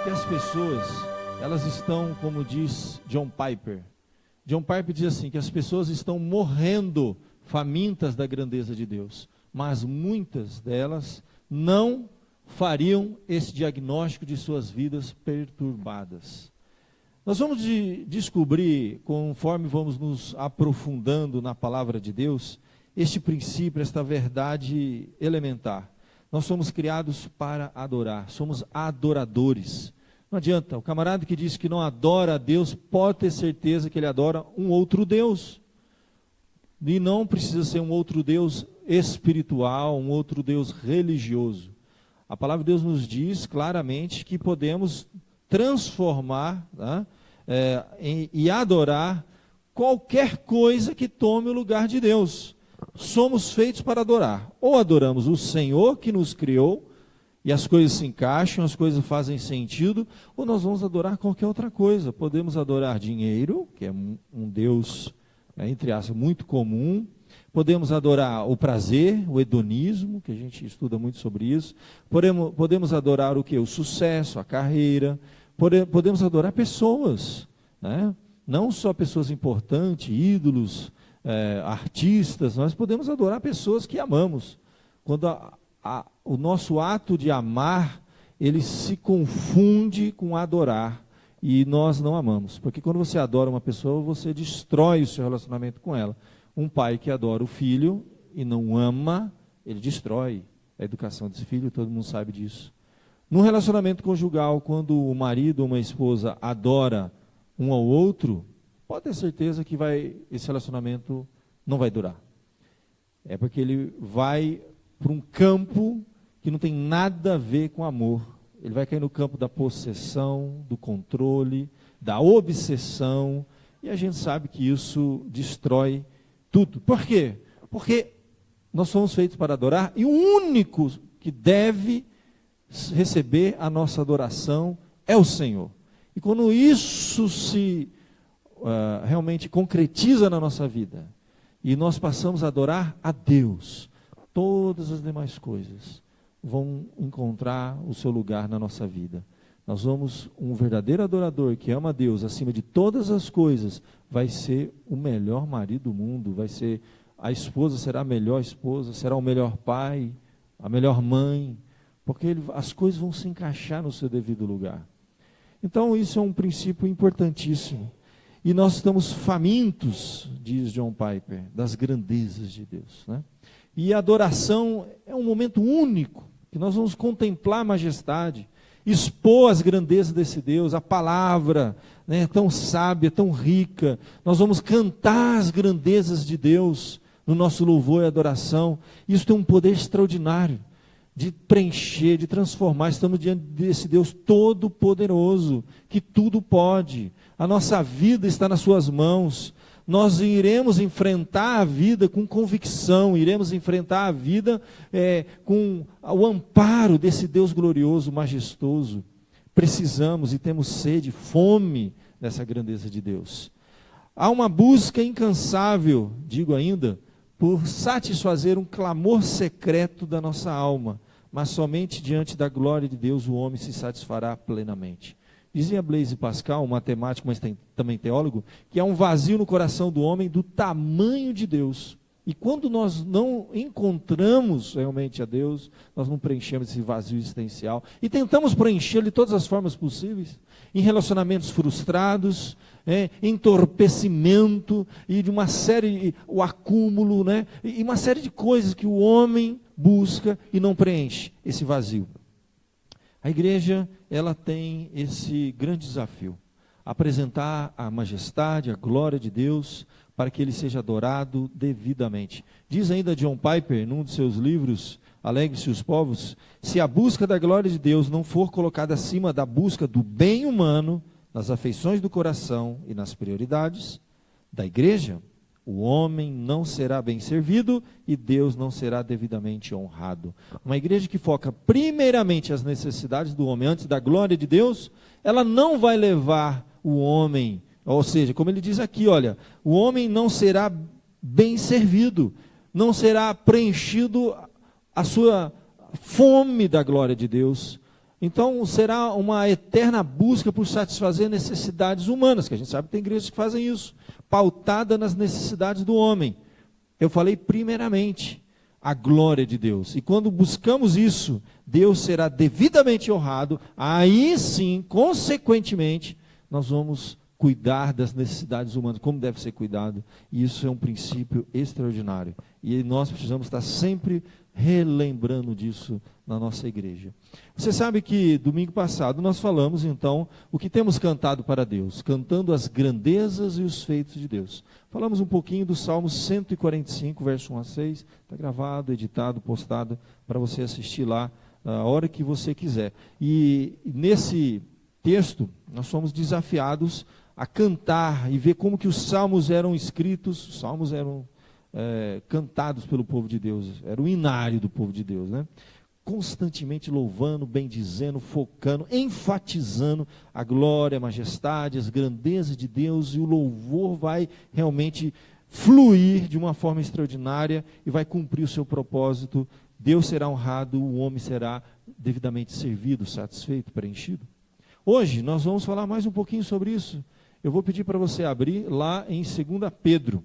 que as pessoas, elas estão, como diz John Piper. John Piper diz assim, que as pessoas estão morrendo famintas da grandeza de Deus, mas muitas delas não fariam esse diagnóstico de suas vidas perturbadas. Nós vamos descobrir, conforme vamos nos aprofundando na palavra de Deus, este princípio, esta verdade elementar. Nós somos criados para adorar, somos adoradores. Não adianta, o camarada que diz que não adora a Deus, pode ter certeza que ele adora um outro Deus. E não precisa ser um outro Deus espiritual, um outro Deus religioso. A palavra de Deus nos diz claramente que podemos transformar, né, e adorar qualquer coisa que tome o lugar de Deus. Somos feitos para adorar. Ou adoramos o Senhor que nos criou, e as coisas se encaixam, as coisas fazem sentido, ou nós vamos adorar qualquer outra coisa. Podemos adorar dinheiro, que é um Deus, entre aspas, muito comum. Podemos adorar o prazer, o hedonismo, que a gente estuda muito sobre isso. Podemos adorar o quê? O sucesso, a carreira. Podemos adorar pessoas, né? Não só pessoas importantes, ídolos, artistas, nós podemos adorar pessoas que amamos. Quando o nosso ato de amar, ele se confunde com adorar, e nós não amamos. Porque quando você adora uma pessoa, você destrói o seu relacionamento com ela. Um pai que adora o filho e não ama, ele destrói a educação desse filho, todo mundo sabe disso. Num relacionamento conjugal, quando o marido ou uma esposa adora um ao outro, pode ter certeza que esse relacionamento não vai durar. É porque ele vai para um campo que não tem nada a ver com amor. Ele vai cair no campo da possessão, do controle, da obsessão, e a gente sabe que isso destrói tudo. Por quê? Porque nós somos feitos para adorar, e o único que deve receber a nossa adoração é o Senhor. E quando isso se realmente concretiza na nossa vida, e nós passamos a adorar a Deus, todas as demais coisas vão encontrar o seu lugar na nossa vida. Nós vamos, um verdadeiro adorador que ama a Deus acima de todas as coisas, vai ser o melhor marido do mundo, a esposa será a melhor esposa, será o melhor pai, a melhor mãe, porque as coisas vão se encaixar no seu devido lugar. Então isso é um princípio importantíssimo. E nós estamos famintos, diz John Piper, das grandezas de Deus, né? E a adoração é um momento único, que nós vamos contemplar a majestade, expor as grandezas desse Deus, a palavra, né, tão sábia, tão rica. Nós vamos cantar as grandezas de Deus no nosso louvor e adoração. Isso tem um poder extraordinário de preencher, de transformar. Estamos diante desse Deus todo-poderoso, que tudo pode. A nossa vida está nas suas mãos. Nós iremos enfrentar a vida com convicção, iremos enfrentar a vida com o amparo desse Deus glorioso, majestoso. Precisamos e temos sede, fome dessa grandeza de Deus. Há uma busca incansável, digo ainda, por satisfazer um clamor secreto da nossa alma, mas somente diante da glória de Deus o homem se satisfará plenamente. Dizia Blaise Pascal, um matemático, mas também teólogo, que há um vazio no coração do homem do tamanho de Deus. E quando nós não encontramos realmente a Deus, nós não preenchemos esse vazio existencial. E tentamos preenchê-lo de todas as formas possíveis, em relacionamentos frustrados, entorpecimento, e de uma série, o acúmulo, né, e uma série de coisas que o homem busca e não preenche esse vazio. A igreja, ela tem esse grande desafio, apresentar a majestade, a glória de Deus, para que ele seja adorado devidamente. Diz ainda John Piper, num de seus livros, Alegre-se os Povos, se a busca da glória de Deus não for colocada acima da busca do bem humano, nas afeições do coração e nas prioridades da igreja, o homem não será bem servido e Deus não será devidamente honrado. Uma igreja que foca primeiramente as necessidades do homem antes da glória de Deus, ela não vai levar o homem, ou seja, como ele diz aqui, olha, o homem não será bem servido, não será preenchido a sua fome da glória de Deus. Então será uma eterna busca por satisfazer necessidades humanas, que a gente sabe que tem igrejas que fazem isso, pautada nas necessidades do homem. Eu falei primeiramente a glória de Deus. E quando buscamos isso, Deus será devidamente honrado, aí sim, consequentemente, nós vamos cuidar das necessidades humanas, como deve ser cuidado. E isso é um princípio extraordinário. E nós precisamos estar sempre relembrando disso na nossa igreja. Você sabe que domingo passado nós falamos então o que temos cantado para Deus, cantando as grandezas e os feitos de Deus. Falamos um pouquinho do Salmo 145, verso 1 a 6, está gravado, editado, postado para você assistir lá a hora que você quiser. E nesse texto nós fomos desafiados a cantar e ver como que os salmos eram escritos, os salmos eram cantados pelo povo de Deus, era o inário do povo de Deus, né? Constantemente louvando, bendizendo, focando, enfatizando a glória, a majestade, as grandezas de Deus, e o louvor vai realmente fluir de uma forma extraordinária e vai cumprir o seu propósito. Deus será honrado, o homem será devidamente servido, satisfeito, preenchido. Hoje nós vamos falar mais um pouquinho sobre isso. Eu vou pedir para você abrir lá em 2 Pedro.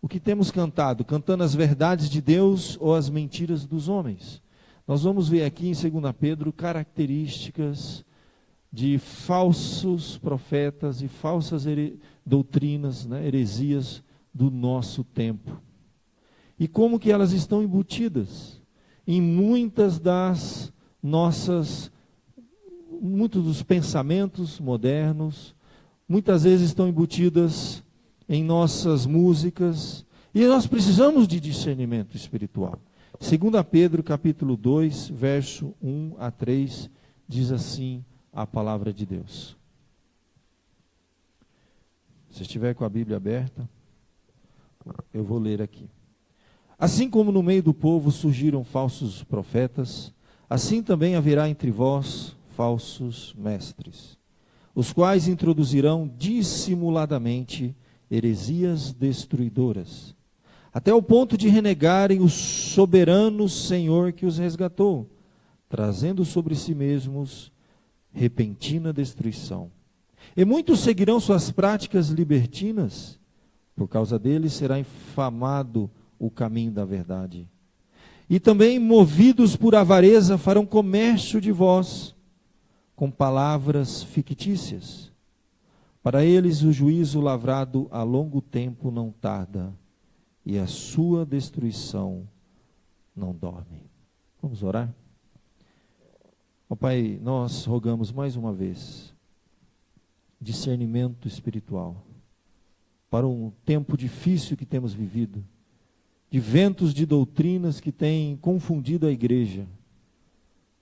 O que temos cantado? Cantando as verdades de Deus ou as mentiras dos homens? Nós vamos ver aqui em 2 Pedro características de falsos profetas e falsas doutrinas, né, heresias do nosso tempo. E como que elas estão embutidas em muitos dos pensamentos modernos, muitas vezes estão embutidas em nossas músicas, e nós precisamos de discernimento espiritual. 2 Pedro capítulo 2, verso 1 a 3, diz assim a palavra de Deus. Se estiver com a Bíblia aberta, eu vou ler aqui. Assim como no meio do povo surgiram falsos profetas, assim também haverá entre vós falsos mestres, os quais introduzirão dissimuladamente heresias destruidoras, até o ponto de renegarem o soberano Senhor que os resgatou, trazendo sobre si mesmos repentina destruição. E muitos seguirão suas práticas libertinas, por causa deles será infamado o caminho da verdade. E também, movidos por avareza, farão comércio de vós, com palavras fictícias. Para eles o juízo lavrado a longo tempo não tarda, e a sua destruição não dorme. Vamos orar? Ó Pai, nós rogamos mais uma vez discernimento espiritual para um tempo difícil que temos vivido, de ventos de doutrinas que têm confundido a igreja,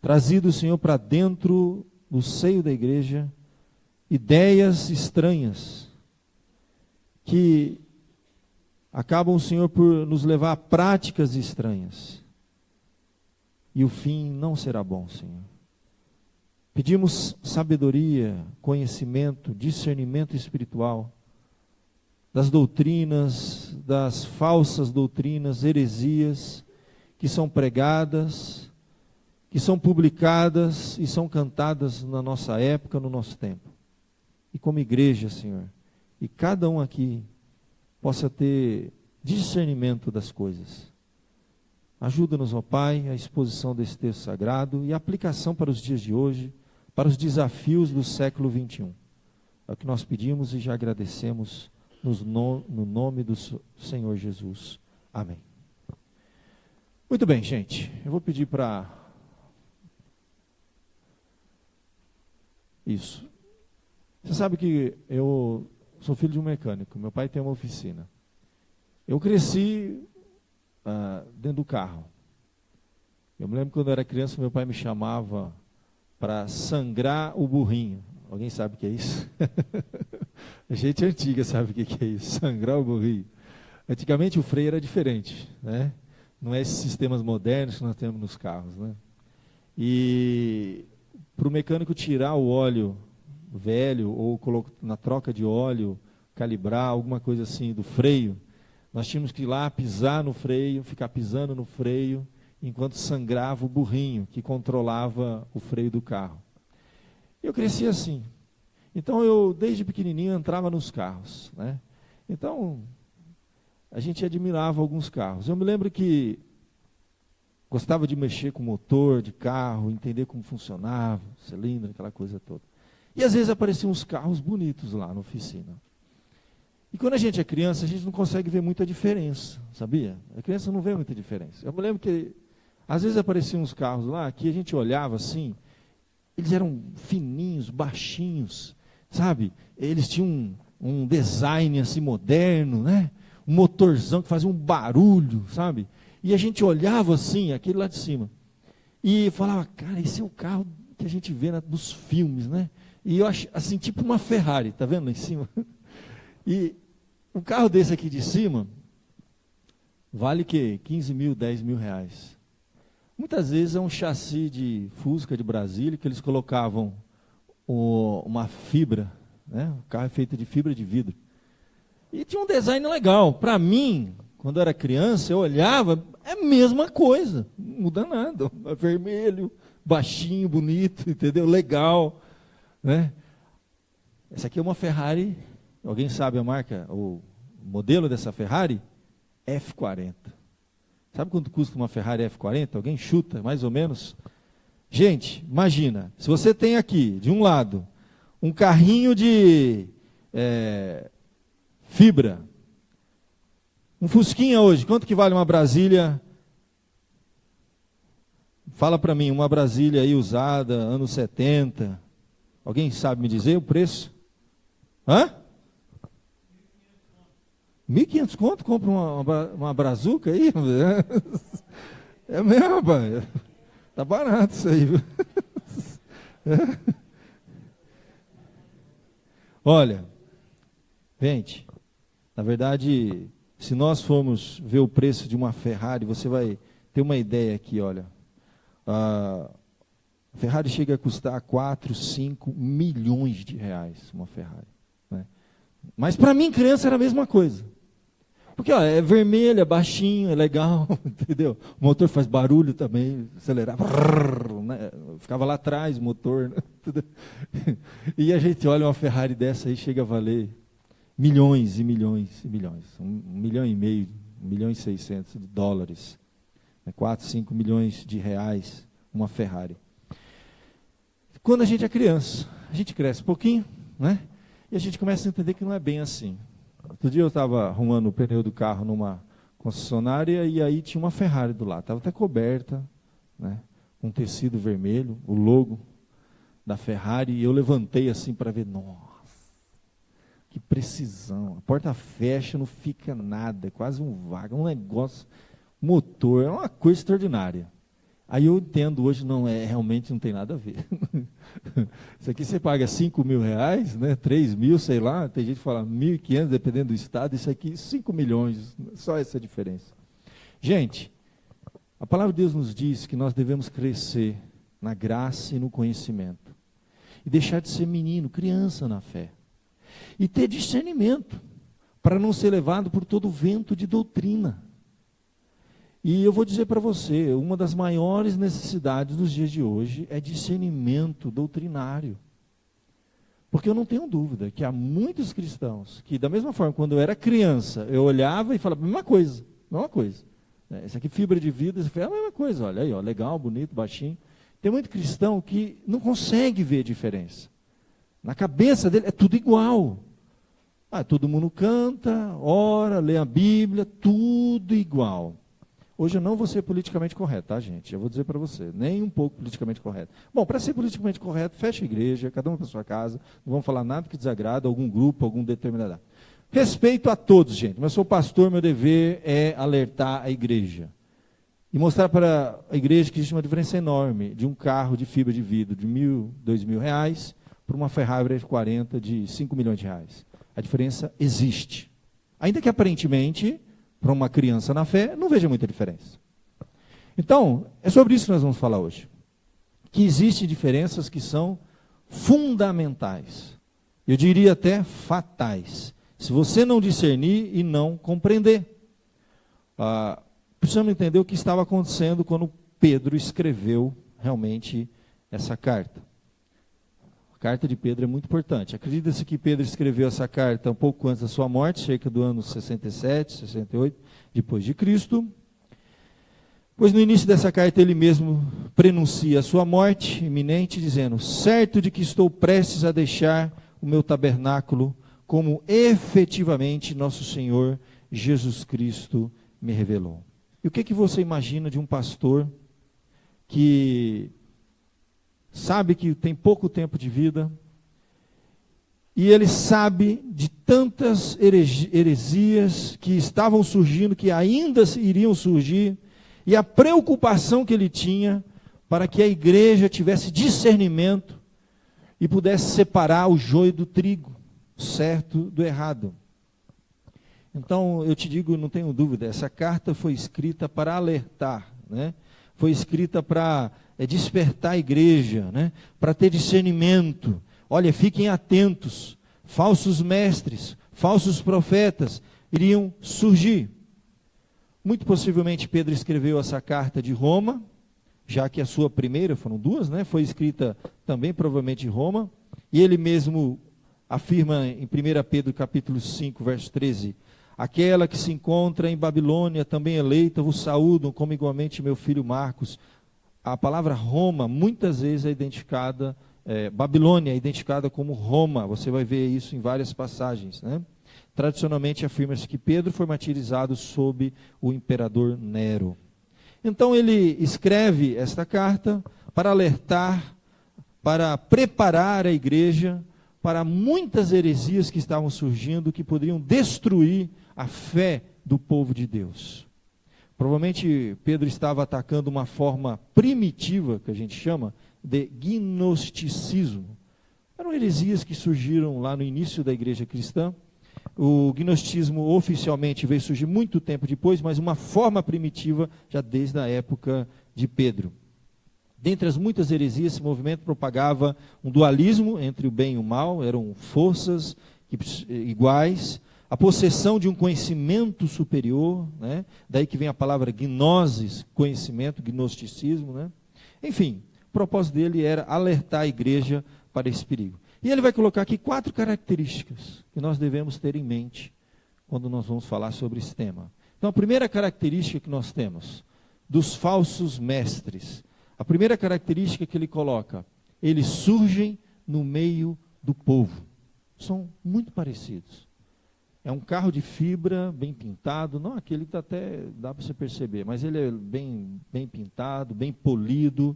trazido, Senhor, para dentro do seio da igreja, ideias estranhas, que acabam, Senhor, por nos levar a práticas estranhas. E o fim não será bom, Senhor. Pedimos sabedoria, conhecimento, discernimento espiritual, das doutrinas, das falsas doutrinas, heresias, que são pregadas, que são publicadas e são cantadas na nossa época, no nosso tempo. E como igreja, Senhor, e cada um aqui possa ter discernimento das coisas. Ajuda-nos, ó Pai, a exposição desse texto sagrado e a aplicação para os dias de hoje, para os desafios do século 21. É o que nós pedimos e já agradecemos no nome do Senhor Jesus. Amém. Muito bem, gente. Eu vou pedir para... Isso. Você sabe que eu sou filho de um mecânico. Meu pai tem uma oficina. Eu cresci dentro do carro. Eu me lembro quando eu era criança, meu pai me chamava para sangrar o burrinho. Alguém sabe o que é isso? A gente antiga sabe o que é isso, sangrar o burrinho. Antigamente o freio era diferente, né? Não é esses sistemas modernos que nós temos nos carros, né? E para o mecânico tirar o óleo velho ou na troca de óleo, calibrar alguma coisa assim do freio, nós tínhamos que ir lá pisar no freio, ficar pisando no freio, enquanto sangrava o burrinho que controlava o freio do carro. Eu cresci assim. Então eu, desde pequenininho, entrava nos carros, né? Então, a gente admirava alguns carros. Eu me lembro que gostava de mexer com o motor de carro, entender como funcionava, cilindro, aquela coisa toda. E às vezes apareciam uns carros bonitos lá na oficina. E quando a gente é criança, a gente não consegue ver muita diferença, sabia? A criança não vê muita diferença. Eu me lembro que às vezes apareciam uns carros lá que a gente olhava assim, eles eram fininhos, baixinhos, sabe? Eles tinham um design assim moderno, né? Um motorzão que fazia um barulho, sabe? E a gente olhava assim, aquele lá de cima, e falava, cara, esse é o carro que a gente vê nos filmes, né? E eu acho assim, tipo uma Ferrari, tá vendo lá em cima? E um carro desse aqui de cima vale que 15 mil, 10 mil reais. Muitas vezes é um chassi de Fusca de Brasília que eles colocavam uma fibra, né? O carro é feito de fibra de vidro. E tinha um design legal. Para mim, quando eu era criança, eu olhava, é a mesma coisa, não muda nada. É vermelho, baixinho, bonito, entendeu? Legal, né? Essa aqui é uma Ferrari. Alguém sabe a marca, o modelo dessa Ferrari? F40. Sabe quanto custa uma Ferrari F40? Alguém chuta, mais ou menos? Gente, imagina, se você tem aqui, de um lado, um carrinho de fibra, um Fusquinha hoje, quanto que vale uma Brasília? Fala para mim, uma Brasília aí usada, anos 70. Alguém sabe me dizer o preço? Hã? 1.500 conto, compra uma brazuca aí? É mesmo, rapaz. Tá barato isso aí, viu? Olha, gente, na verdade, se nós formos ver o preço de uma Ferrari, você vai ter uma ideia aqui, olha. A Ferrari chega a custar 4, 5 milhões de reais, uma Ferrari, né? Mas para mim, criança, era a mesma coisa. Porque ó, é vermelho, é baixinho, é legal, entendeu? O motor faz barulho também, acelerava, né? Ficava lá atrás o motor, né? E a gente olha uma Ferrari dessa aí, chega a valer milhões e milhões e milhões. 1,5 milhão, 1,6 milhão de dólares. 4, 5 milhões de reais, uma Ferrari. Quando a gente é criança, a gente cresce um pouquinho, né? E a gente começa a entender que não é bem assim. Outro dia eu estava arrumando o pneu do carro numa concessionária e aí tinha uma Ferrari do lado. Estava até coberta, né, com um tecido vermelho, o logo da Ferrari. E eu levantei assim para ver, nossa, que precisão. A porta fecha, não fica nada, é quase um vaga, um negócio, motor, é uma coisa extraordinária. Aí eu entendo hoje, realmente não tem nada a ver. Isso aqui você paga 5 mil reais, né, 3 mil, sei lá, tem gente que fala 1.500, dependendo do estado, isso aqui 5 milhões, só essa diferença. Gente, a palavra de Deus nos diz que nós devemos crescer na graça e no conhecimento. E deixar de ser menino, criança na fé. E ter discernimento, para não ser levado por todo o vento de doutrina. E eu vou dizer para você, uma das maiores necessidades dos dias de hoje é discernimento doutrinário. Porque eu não tenho dúvida que há muitos cristãos que, da mesma forma, quando eu era criança, eu olhava e falava, mesma coisa. Esse aqui, fibra de vidro, é a mesma coisa, olha aí, ó, legal, bonito, baixinho. Tem muito cristão que não consegue ver a diferença. Na cabeça dele é tudo igual. Todo mundo canta, ora, lê a Bíblia, tudo igual. Hoje eu não vou ser politicamente correto, tá, gente? Eu vou dizer para você, nem um pouco politicamente correto. Bom, para ser politicamente correto, fecha a igreja, cada um para sua casa, não vamos falar nada que desagrada algum grupo, algum determinado. Respeito a todos, gente, mas sou pastor, meu dever é alertar a igreja. E mostrar para a igreja que existe uma diferença enorme de um carro de fibra de vidro de 1.000, 2.000 reais para uma Ferrari F40 de 5 milhões de reais. A diferença existe. Ainda que aparentemente, para uma criança na fé, não veja muita diferença. Então, é sobre isso que nós vamos falar hoje. Que existem diferenças que são fundamentais. Eu diria até fatais. Se você não discernir e não compreender. precisamos entender o que estava acontecendo quando Pedro escreveu realmente essa carta. A carta de Pedro é muito importante. Acredita-se que Pedro escreveu essa carta um pouco antes da sua morte, cerca do ano 67, 68, depois de Cristo. Pois no início dessa carta ele mesmo prenuncia a sua morte iminente, dizendo: certo de que estou prestes a deixar o meu tabernáculo, como efetivamente nosso Senhor Jesus Cristo me revelou. E o que você imagina de um pastor que sabe que tem pouco tempo de vida, e ele sabe de tantas heresias que estavam surgindo, que ainda iriam surgir, e a preocupação que ele tinha para que a igreja tivesse discernimento e pudesse separar o joio do trigo, certo do errado. Então, eu te digo, não tenho dúvida, essa carta foi escrita para alertar, né? Foi escrita para despertar a igreja, né? Para ter discernimento. Olha, fiquem atentos, falsos mestres, falsos profetas iriam surgir. Muito possivelmente Pedro escreveu essa carta de Roma, já que a sua primeira, foram duas, né? Foi escrita também provavelmente em Roma, e ele mesmo afirma em 1 Pedro capítulo 5, verso 13, aquela que se encontra em Babilônia, também eleita, vos saúdam, como igualmente meu filho Marcos. A palavra Roma, muitas vezes é identificada, Babilônia é identificada como Roma, você vai ver isso em várias passagens, né? Tradicionalmente afirma-se que Pedro foi martirizado sob o imperador Nero. Então ele escreve esta carta para alertar, para preparar a igreja para muitas heresias que estavam surgindo, que poderiam destruir a fé do povo de Deus. Provavelmente Pedro estava atacando uma forma primitiva, que a gente chama de gnosticismo. Eram heresias que surgiram lá no início da igreja cristã. O gnosticismo oficialmente veio surgir muito tempo depois, mas uma forma primitiva já desde a época de Pedro. Dentre as muitas heresias, esse movimento propagava um dualismo entre o bem e o mal, eram forças iguais, a possessão de um conhecimento superior, né? Daí que vem a palavra gnosis, conhecimento, gnosticismo, né? Enfim, o propósito dele era alertar a igreja para esse perigo. E ele vai colocar aqui 4 características que nós devemos ter em mente quando nós vamos falar sobre esse tema. Então, a primeira característica que nós temos dos falsos mestres, a primeira característica que ele coloca, eles surgem no meio do povo. São muito parecidos. É um carro de fibra, bem pintado, não aquele que até dá para você perceber, mas ele é bem pintado, bem polido.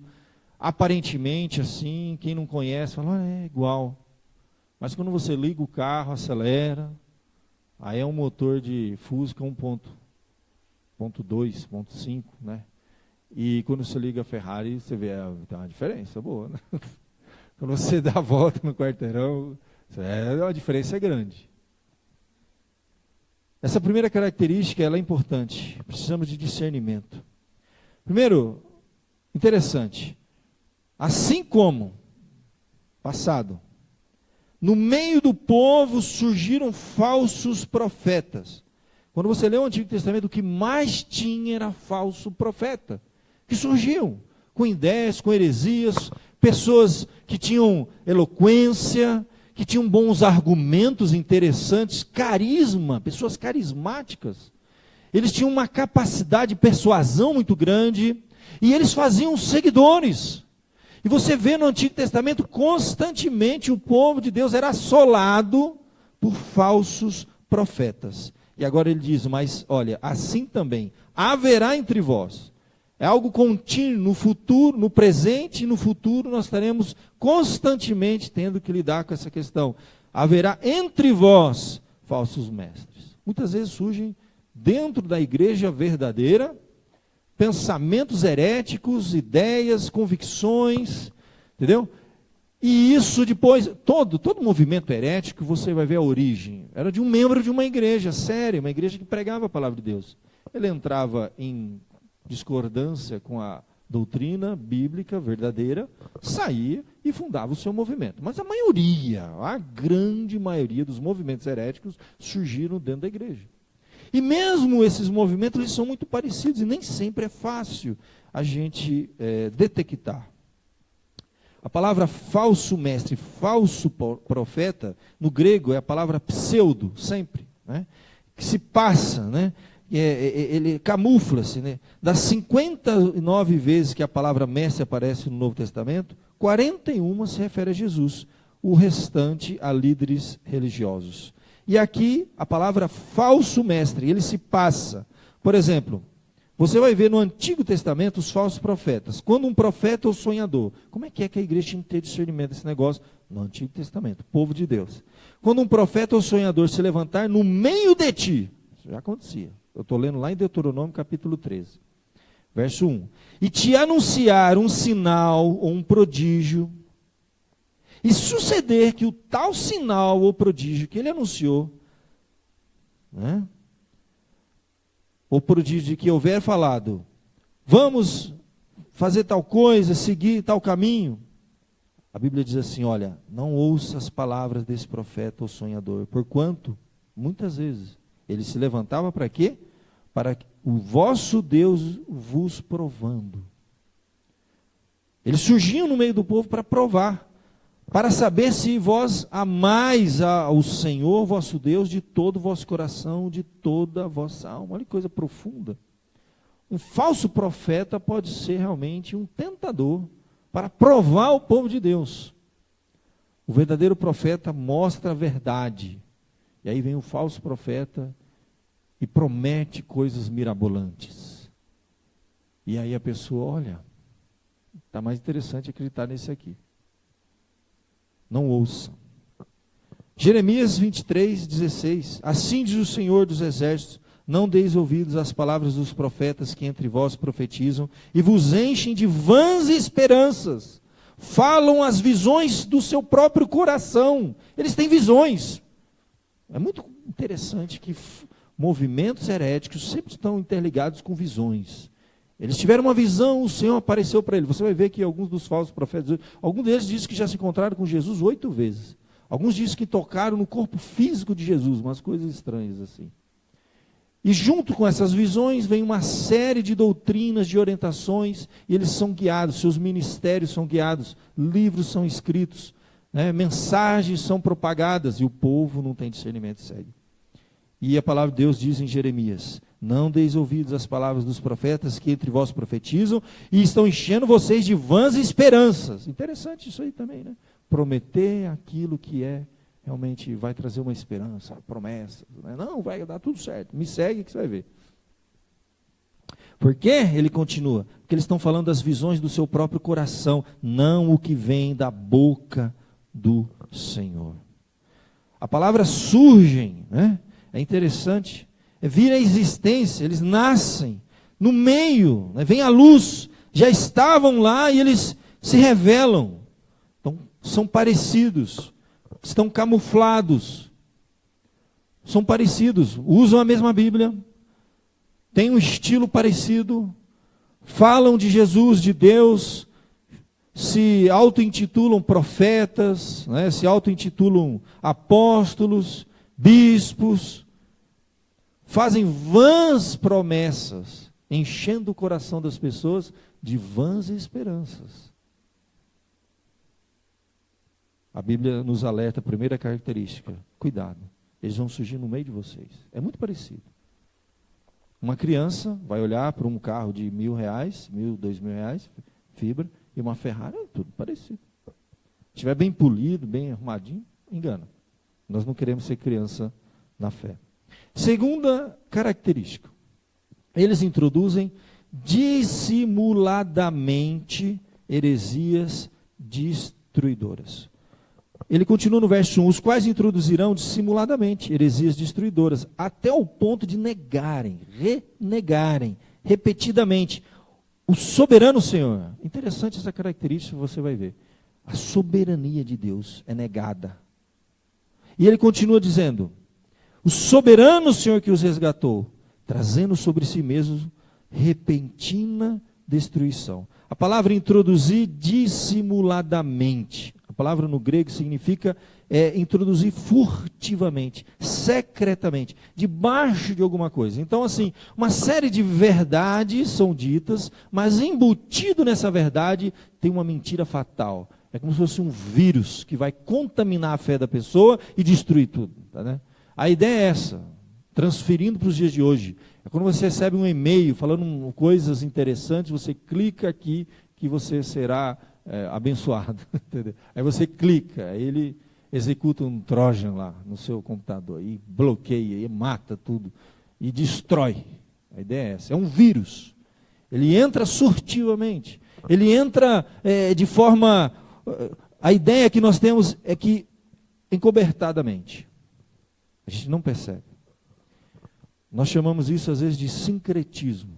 Aparentemente, assim, quem não conhece, fala, é igual. Mas quando você liga o carro, acelera, aí é um motor de Fusca 1.2, 1.5, né? E quando você liga a Ferrari, você vê, tem uma diferença boa, né? Quando você dá a volta no quarteirão, a diferença é grande. Essa primeira característica, ela é importante. Precisamos de discernimento. Primeiro, interessante. Assim como, passado, no meio do povo surgiram falsos profetas. Quando você lê o Antigo Testamento, o que mais tinha era falso profeta. Que surgiam com ideias, com heresias, pessoas que tinham eloquência, que tinham bons argumentos interessantes, carisma, pessoas carismáticas. Eles tinham uma capacidade de persuasão muito grande, e eles faziam seguidores. E você vê no Antigo Testamento, constantemente o povo de Deus era assolado por falsos profetas. E agora ele diz, mas olha, assim também haverá entre vós. É algo contínuo, no futuro, no presente e no futuro nós estaremos constantemente tendo que lidar com essa questão. Haverá entre vós falsos mestres. Muitas vezes surgem dentro da igreja verdadeira, pensamentos heréticos, ideias, convicções, entendeu? E isso depois, todo movimento herético, você vai ver a origem, era de um membro de uma igreja séria, uma igreja que pregava a palavra de Deus. Ele entrava em discordância com a doutrina bíblica verdadeira, saía e fundava o seu movimento. Mas a grande maioria dos movimentos heréticos surgiram dentro da igreja. E mesmo esses movimentos, eles são muito parecidos e nem sempre é fácil a gente detectar. A palavra falso mestre, falso profeta, no grego é a palavra pseudo, sempre, né? Que se passa, né? Ele camufla-se, né? Das 59 vezes que a palavra mestre aparece no Novo Testamento, 41 se refere a Jesus, o restante a líderes religiosos. E aqui a palavra falso mestre, ele se passa. Por exemplo, você vai ver no Antigo Testamento os falsos profetas. Quando um profeta é o sonhador, como é que a igreja tinha que ter discernimento desse negócio? No Antigo Testamento, povo de Deus. Quando um profeta ou sonhador se levantar no meio de ti, isso já acontecia. Eu estou lendo lá em Deuteronômio capítulo 13, verso 1. E te anunciar um sinal ou um prodígio, e suceder que o tal sinal ou prodígio que ele anunciou, né? O prodígio de que houver falado, vamos fazer tal coisa, seguir tal caminho. A Bíblia diz assim, olha, não ouça as palavras desse profeta ou sonhador, porquanto, muitas vezes, ele se levantava para quê? Para o vosso Deus vos provando. Eles surgiam no meio do povo para provar, para saber se vós amais ao Senhor vosso Deus de todo o vosso coração, de toda a vossa alma. Olha que coisa profunda. Um falso profeta pode ser realmente um tentador para provar o povo de Deus. O verdadeiro profeta mostra a verdade. E aí vem o falso profeta e promete coisas mirabolantes. E aí a pessoa, olha, está mais interessante acreditar nesse aqui. Não ouça. Jeremias 23, 16. Assim diz o Senhor dos Exércitos, não deis ouvidos às palavras dos profetas que entre vós profetizam, e vos enchem de vãs esperanças. Falam as visões do seu próprio coração. Eles têm visões. É muito interessante que movimentos heréticos sempre estão interligados com visões. Eles tiveram uma visão, o Senhor apareceu para ele. Você vai ver que alguns dos falsos profetas, alguns deles dizem que já se encontraram com Jesus 8 vezes. Alguns dizem que tocaram no corpo físico de Jesus, umas coisas estranhas assim. E junto com essas visões vem uma série de doutrinas, de orientações, e eles são guiados, seus ministérios são guiados, livros são escritos, né, mensagens são propagadas, e o povo não tem discernimento, segue. E a palavra de Deus diz em Jeremias, não deis ouvidos às palavras dos profetas que entre vós profetizam, e estão enchendo vocês de vãs esperanças. Interessante isso aí também, né? Prometer aquilo que realmente vai trazer uma esperança, promessas. Né? Não, vai dar tudo certo. Me segue que você vai ver. Por quê? Ele continua. Porque eles estão falando das visões do seu próprio coração, não o que vem da boca do Senhor. A palavra surgem, né? É interessante. Vir à existência, eles nascem no meio, né? Vem a luz, já estavam lá e eles se revelam. Então, são parecidos. Estão camuflados, são parecidos, usam a mesma Bíblia, têm um estilo parecido, falam de Jesus, de Deus, se auto-intitulam profetas, né, se auto-intitulam apóstolos, bispos, fazem vãs promessas, enchendo o coração das pessoas de vãs esperanças. A Bíblia nos alerta, a primeira característica, cuidado, eles vão surgir no meio de vocês. É muito parecido. Uma criança vai olhar para um carro de R$1.000, R$1.000, R$2.000, fibra, e uma Ferrari, é tudo parecido. Se estiver bem polido, bem arrumadinho, engana. Nós não queremos ser criança na fé. Segunda característica, eles introduzem dissimuladamente heresias destruidoras. Ele continua no verso 1, os quais introduzirão dissimuladamente heresias destruidoras, até o ponto de negarem, renegarem, repetidamente, o soberano Senhor. Interessante essa característica, você vai ver. A soberania de Deus é negada. E ele continua dizendo, o soberano Senhor que os resgatou, trazendo sobre si mesmo repentina destruição. A palavra introduzir dissimuladamente. A palavra no grego significa introduzir furtivamente, secretamente, debaixo de alguma coisa. Então, assim, uma série de verdades são ditas, mas embutido nessa verdade tem uma mentira fatal. É como se fosse um vírus que vai contaminar a fé da pessoa e destruir tudo. Tá, né? A ideia é essa, transferindo para os dias de hoje. É quando você recebe um e-mail falando coisas interessantes, você clica aqui que você será abençoado. Entendeu? Aí você clica, aí ele executa um trojan lá no seu computador e bloqueia, e mata tudo, e destrói. A ideia é essa, é um vírus. Ele entra surtivamente, ele entra de forma... A ideia que nós temos é que encobertadamente. A gente não percebe. Nós chamamos isso às vezes de sincretismo.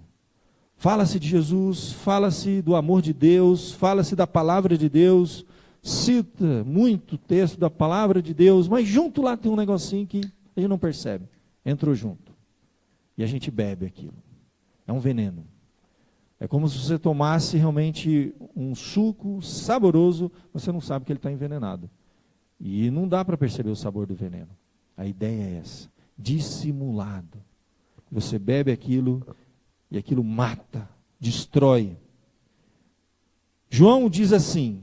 Fala-se de Jesus, fala-se do amor de Deus, fala-se da palavra de Deus, cita muito texto da palavra de Deus, mas junto lá tem um negocinho que a gente não percebe. Entrou junto. E a gente bebe aquilo. É um veneno. É como se você tomasse realmente um suco saboroso, você não sabe que ele está envenenado. E não dá para perceber o sabor do veneno. A ideia é essa. Dissimulado. Você bebe aquilo e aquilo mata, destrói. João diz assim,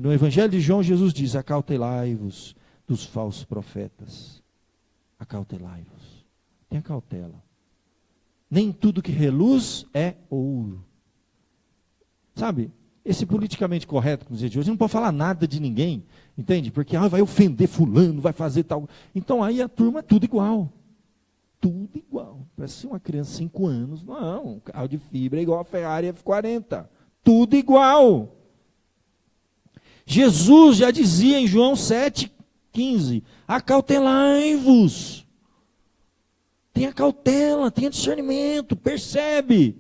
no Evangelho de João, Jesus diz: acautelai-vos dos falsos profetas. Acautelai-vos. Tenha cautela. Nem tudo que reluz é ouro. Sabe, esse politicamente correto, como dizer de hoje, não pode falar nada de ninguém, entende? Porque vai ofender fulano, vai fazer tal. Então aí a turma é tudo igual. Tudo igual. Parece uma criança de 5 anos. Não, um carro de fibra é igual a Ferrari F40. Tudo igual. Jesus já dizia em João 7,15: acautelai-vos. Tenha cautela, tenha discernimento, percebe.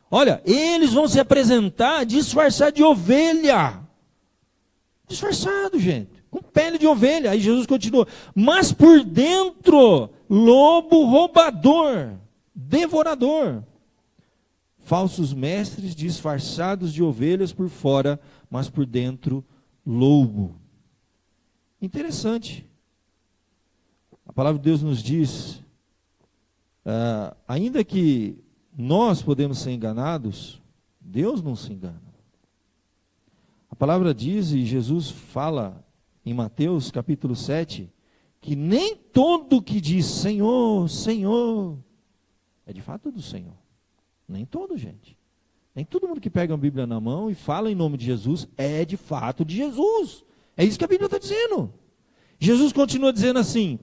Olha, eles vão se apresentar disfarçados de ovelha. Disfarçado, gente. Com pele de ovelha. Aí Jesus continua: mas por dentro, lobo roubador, devorador. Falsos mestres disfarçados de ovelhas por fora, mas por dentro, lobo. Interessante. A palavra de Deus nos diz, ainda que nós podemos ser enganados, Deus não se engana. A palavra diz, e Jesus fala em Mateus capítulo 7, que nem todo que diz Senhor, Senhor, é de fato do Senhor. Nem todo, gente. Nem todo mundo que pega a Bíblia na mão e fala em nome de Jesus é de fato de Jesus. É isso que a Bíblia está dizendo. Jesus continua dizendo assim: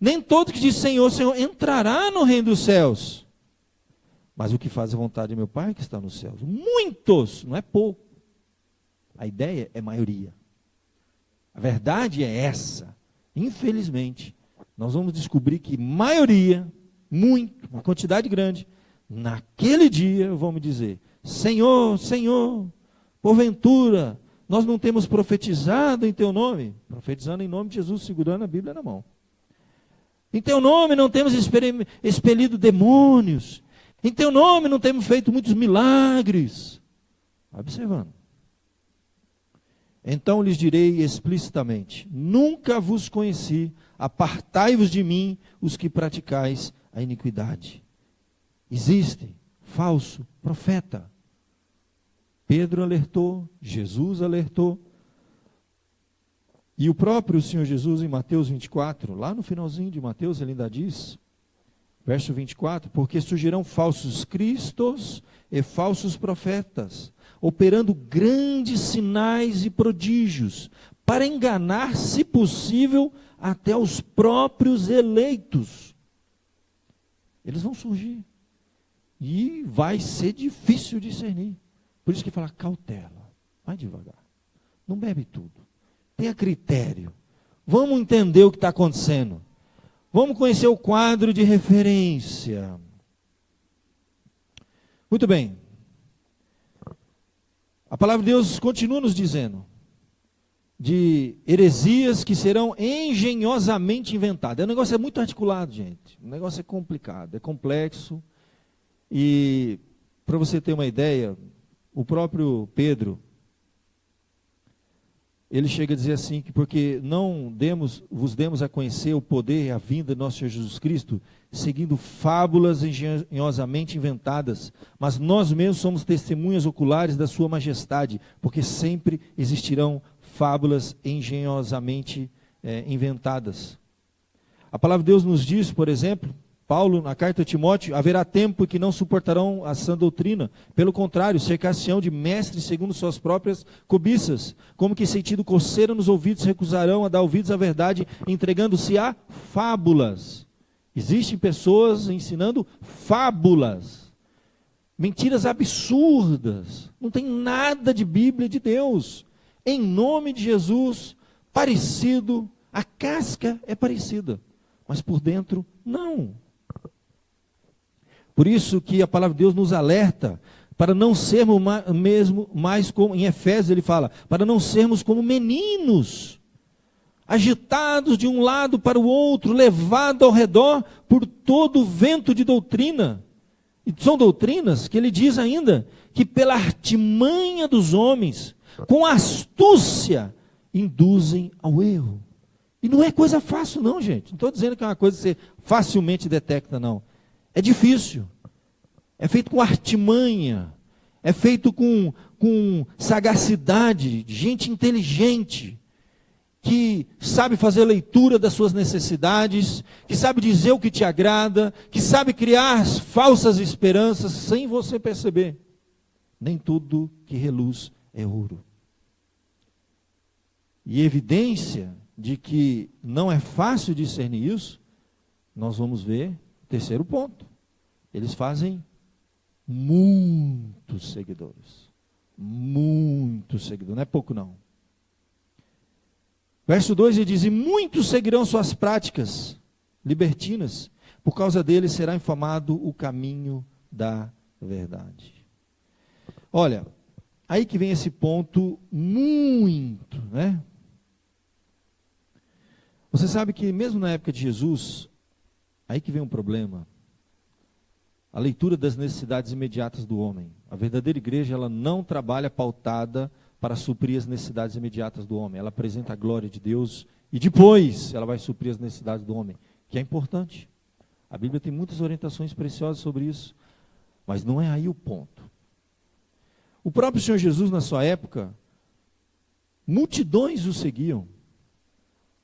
nem todo que diz Senhor, Senhor entrará no reino dos céus, mas o que faz a vontade de meu Pai que está nos céus. Muitos, não é pouco. A ideia é maioria. A verdade é essa. Infelizmente, nós vamos descobrir que maioria, muito, uma quantidade grande, naquele dia vão me dizer: Senhor, Senhor, porventura, nós não temos profetizado em teu nome? Profetizando em nome de Jesus, segurando a Bíblia na mão. Em teu nome não temos expelido demônios. Em teu nome não temos feito muitos milagres. Observando. Então lhes direi explicitamente: nunca vos conheci, apartai-vos de mim, os que praticais a iniquidade. Existe falso profeta. Pedro alertou, Jesus alertou. E o próprio Senhor Jesus, em Mateus 24, lá no finalzinho de Mateus, ele ainda diz, verso 24: porque surgirão falsos cristos e falsos profetas, operando grandes sinais e prodígios, para enganar, se possível, até os próprios eleitos. Eles vão surgir. E vai ser difícil discernir. Por isso que fala: cautela, vai devagar. Não bebe tudo. Tenha critério. Vamos entender o que está acontecendo. Vamos conhecer o quadro de referência. Muito bem. A palavra de Deus continua nos dizendo de heresias que serão engenhosamente inventadas. O negócio é muito articulado, gente. O negócio é complicado, é complexo. E, para você ter uma ideia, o próprio Pedro, ele chega a dizer assim, que porque não vos demos a conhecer o poder e a vinda de nosso Senhor Jesus Cristo, seguindo fábulas engenhosamente inventadas, mas nós mesmos somos testemunhas oculares da sua majestade, porque sempre existirão fábulas engenhosamente inventadas. A palavra de Deus nos diz, por exemplo, Paulo, na carta a Timóteo, haverá tempo que não suportarão a sã doutrina. Pelo contrário, cercar-se-ão de mestres segundo suas próprias cobiças, como que sentindo coceira nos ouvidos, recusarão a dar ouvidos à verdade, entregando-se a fábulas. Existem pessoas ensinando fábulas, mentiras absurdas, não tem nada de Bíblia de Deus. Em nome de Jesus, parecido, a casca é parecida, mas por dentro não. Por isso que a palavra de Deus nos alerta para não sermos mais como, em Efésios ele fala, para não sermos como meninos, agitados de um lado para o outro, levados ao redor por todo o vento de doutrina. E são doutrinas que ele diz ainda, que pela artimanha dos homens, com astúcia, induzem ao erro. E não é coisa fácil não, gente. Não estou dizendo que é uma coisa que você facilmente detecta, não. É difícil, é feito com artimanha, é feito com sagacidade, de gente inteligente, que sabe fazer leitura das suas necessidades, que sabe dizer o que te agrada, que sabe criar falsas esperanças sem você perceber. Nem tudo que reluz é ouro. E evidência de que não é fácil discernir isso, nós vamos ver. Terceiro ponto, eles fazem muitos seguidores, não é pouco não. Verso 2 ele diz, e muitos seguirão suas práticas libertinas, por causa deles será infamado o caminho da verdade. Olha, aí que vem esse ponto muito, né? Você sabe que mesmo na época de Jesus, aí que vem um problema. A leitura das necessidades imediatas do homem. A verdadeira igreja, ela não trabalha pautada para suprir as necessidades imediatas do homem. Ela apresenta a glória de Deus e depois ela vai suprir as necessidades do homem, que é importante. A Bíblia tem muitas orientações preciosas sobre isso, mas não é aí o ponto. O próprio Senhor Jesus, na sua época, multidões o seguiam,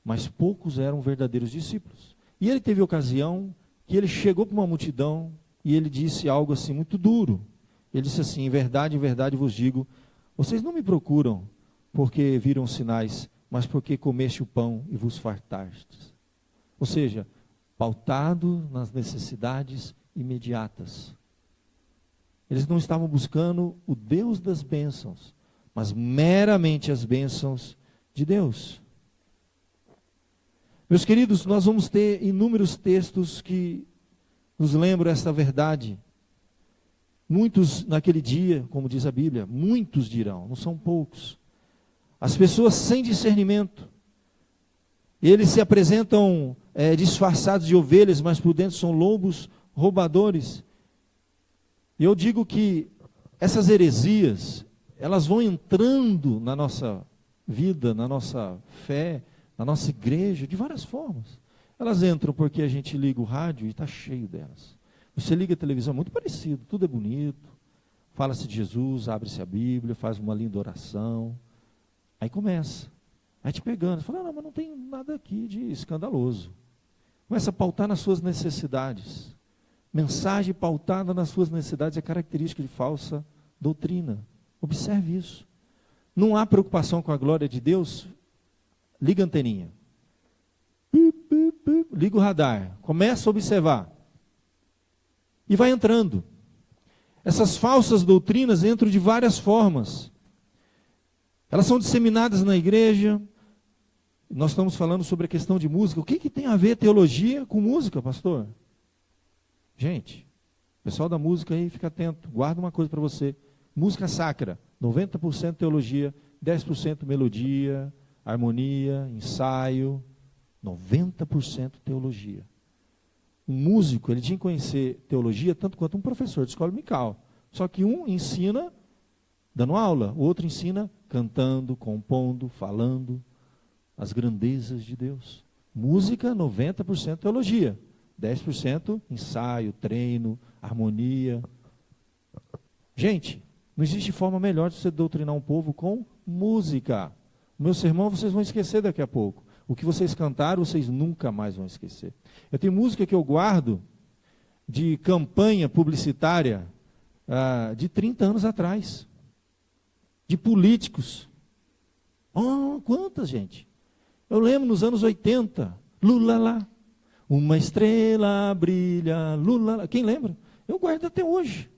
mas poucos eram verdadeiros discípulos. E ele teve ocasião que ele chegou para uma multidão e ele disse algo assim muito duro. Ele disse assim, em verdade vos digo, vocês não me procuram porque viram sinais, mas porque comeste o pão e vos fartastes. Ou seja, pautado nas necessidades imediatas. Eles não estavam buscando o Deus das bênçãos, mas meramente as bênçãos de Deus. Meus queridos, nós vamos ter inúmeros textos que nos lembram esta verdade. Muitos naquele dia, como diz a Bíblia, muitos dirão, não são poucos. As pessoas sem discernimento, eles se apresentam disfarçados de ovelhas, mas por dentro são lobos roubadores. E eu digo que essas heresias, elas vão entrando na nossa vida, na nossa fé, na nossa igreja, de várias formas. Elas entram porque a gente liga o rádio e está cheio delas. Você liga a televisão, muito parecido, tudo é bonito. Fala-se de Jesus, abre-se a Bíblia, faz uma linda oração. Aí começa. Aí te pegando, fala, não, mas não tem nada aqui de escandaloso. Começa a pautar nas suas necessidades. Mensagem pautada nas suas necessidades é característica de falsa doutrina. Observe isso. Não há preocupação com a glória de Deus? Liga a anteninha. Liga o radar. Começa a observar. E vai entrando. Essas falsas doutrinas entram de várias formas. Elas são disseminadas na igreja. Nós estamos falando sobre a questão de música. O que tem a ver teologia com música, pastor? Gente, pessoal da música aí, fica atento. Guarda uma coisa para você. Música sacra, 90% teologia, 10% melodia, harmonia, ensaio, 90% teologia. Um músico, ele tinha que conhecer teologia tanto quanto um professor de escola musical. Só que um ensina dando aula, o outro ensina cantando, compondo, falando as grandezas de Deus. Música, 90% teologia, 10% ensaio, treino, harmonia. Gente, não existe forma melhor de você doutrinar um povo com música. O meu sermão vocês vão esquecer daqui a pouco. O que vocês cantaram, vocês nunca mais vão esquecer. Eu tenho música que eu guardo de campanha publicitária de 30 anos atrás. De políticos. Oh, quantas, gente? Eu lembro nos anos 80. Lula lá. Uma estrela brilha. Lula lá. Quem lembra? Eu guardo até hoje.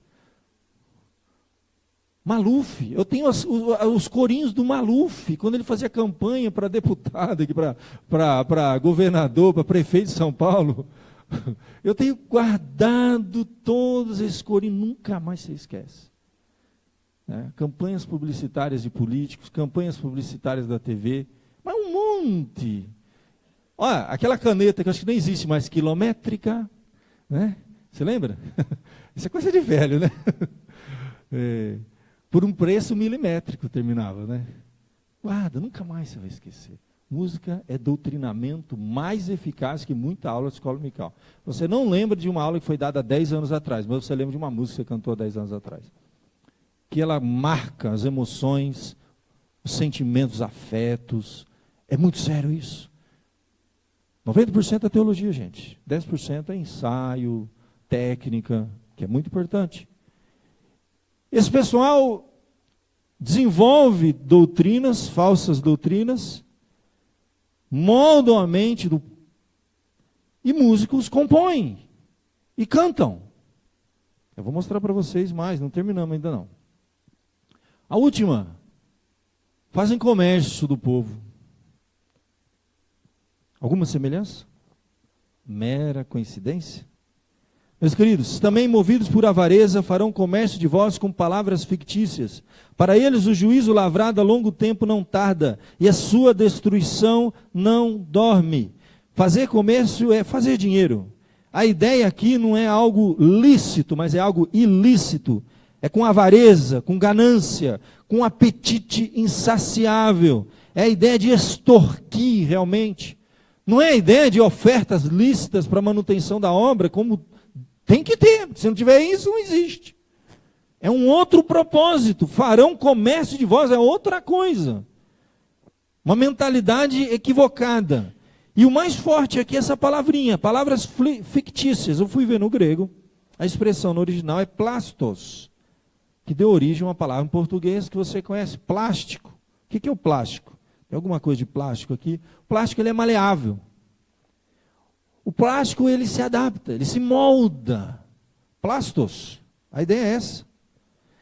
Maluf, eu tenho os corinhos do Maluf, quando ele fazia campanha para deputado, para governador, para prefeito de São Paulo. Eu tenho guardado todos esses corinhos, nunca mais se esquece. Campanhas publicitárias de políticos, campanhas publicitárias da TV, mas um monte. Olha, aquela caneta que eu acho que nem existe mais, quilométrica, né? Você lembra? Isso é coisa de velho, né? Por um preço milimétrico terminava, né? Guarda, nunca mais você vai esquecer. Música é doutrinamento mais eficaz que muita aula de escola dominical. Você não lembra de uma aula que foi dada há 10 anos atrás, mas você lembra de uma música que você cantou há 10 anos atrás. Que ela marca as emoções, os sentimentos, os afetos. É muito sério isso. 90% é teologia, gente. 10% é ensaio, técnica, que é muito importante. Esse pessoal desenvolve doutrinas, falsas doutrinas, moldam a mente e músicos compõem e cantam. Eu vou mostrar para vocês mais, não terminamos ainda não. A última, fazem comércio do povo. Alguma semelhança? Mera coincidência? Meus queridos, também movidos por avareza, farão comércio de vós com palavras fictícias. Para eles o juízo lavrado a longo tempo não tarda, e a sua destruição não dorme. Fazer comércio é fazer dinheiro. A ideia aqui não é algo lícito, mas é algo ilícito. É com avareza, com ganância, com apetite insaciável. É a ideia de extorquir realmente. Não é a ideia de ofertas lícitas para manutenção da obra, como tem que ter, se não tiver isso, não existe. É um outro propósito. Farão comércio de vós, é outra coisa. Uma mentalidade equivocada. E o mais forte aqui é essa palavrinha, palavras fictícias. Eu fui ver no grego, a expressão no original é plastos, que deu origem a uma palavra em português que você conhece, plástico. O que é o plástico? Tem alguma coisa de plástico aqui? O plástico ele é maleável. O plástico, ele se adapta, ele se molda. Plastos, a ideia é essa.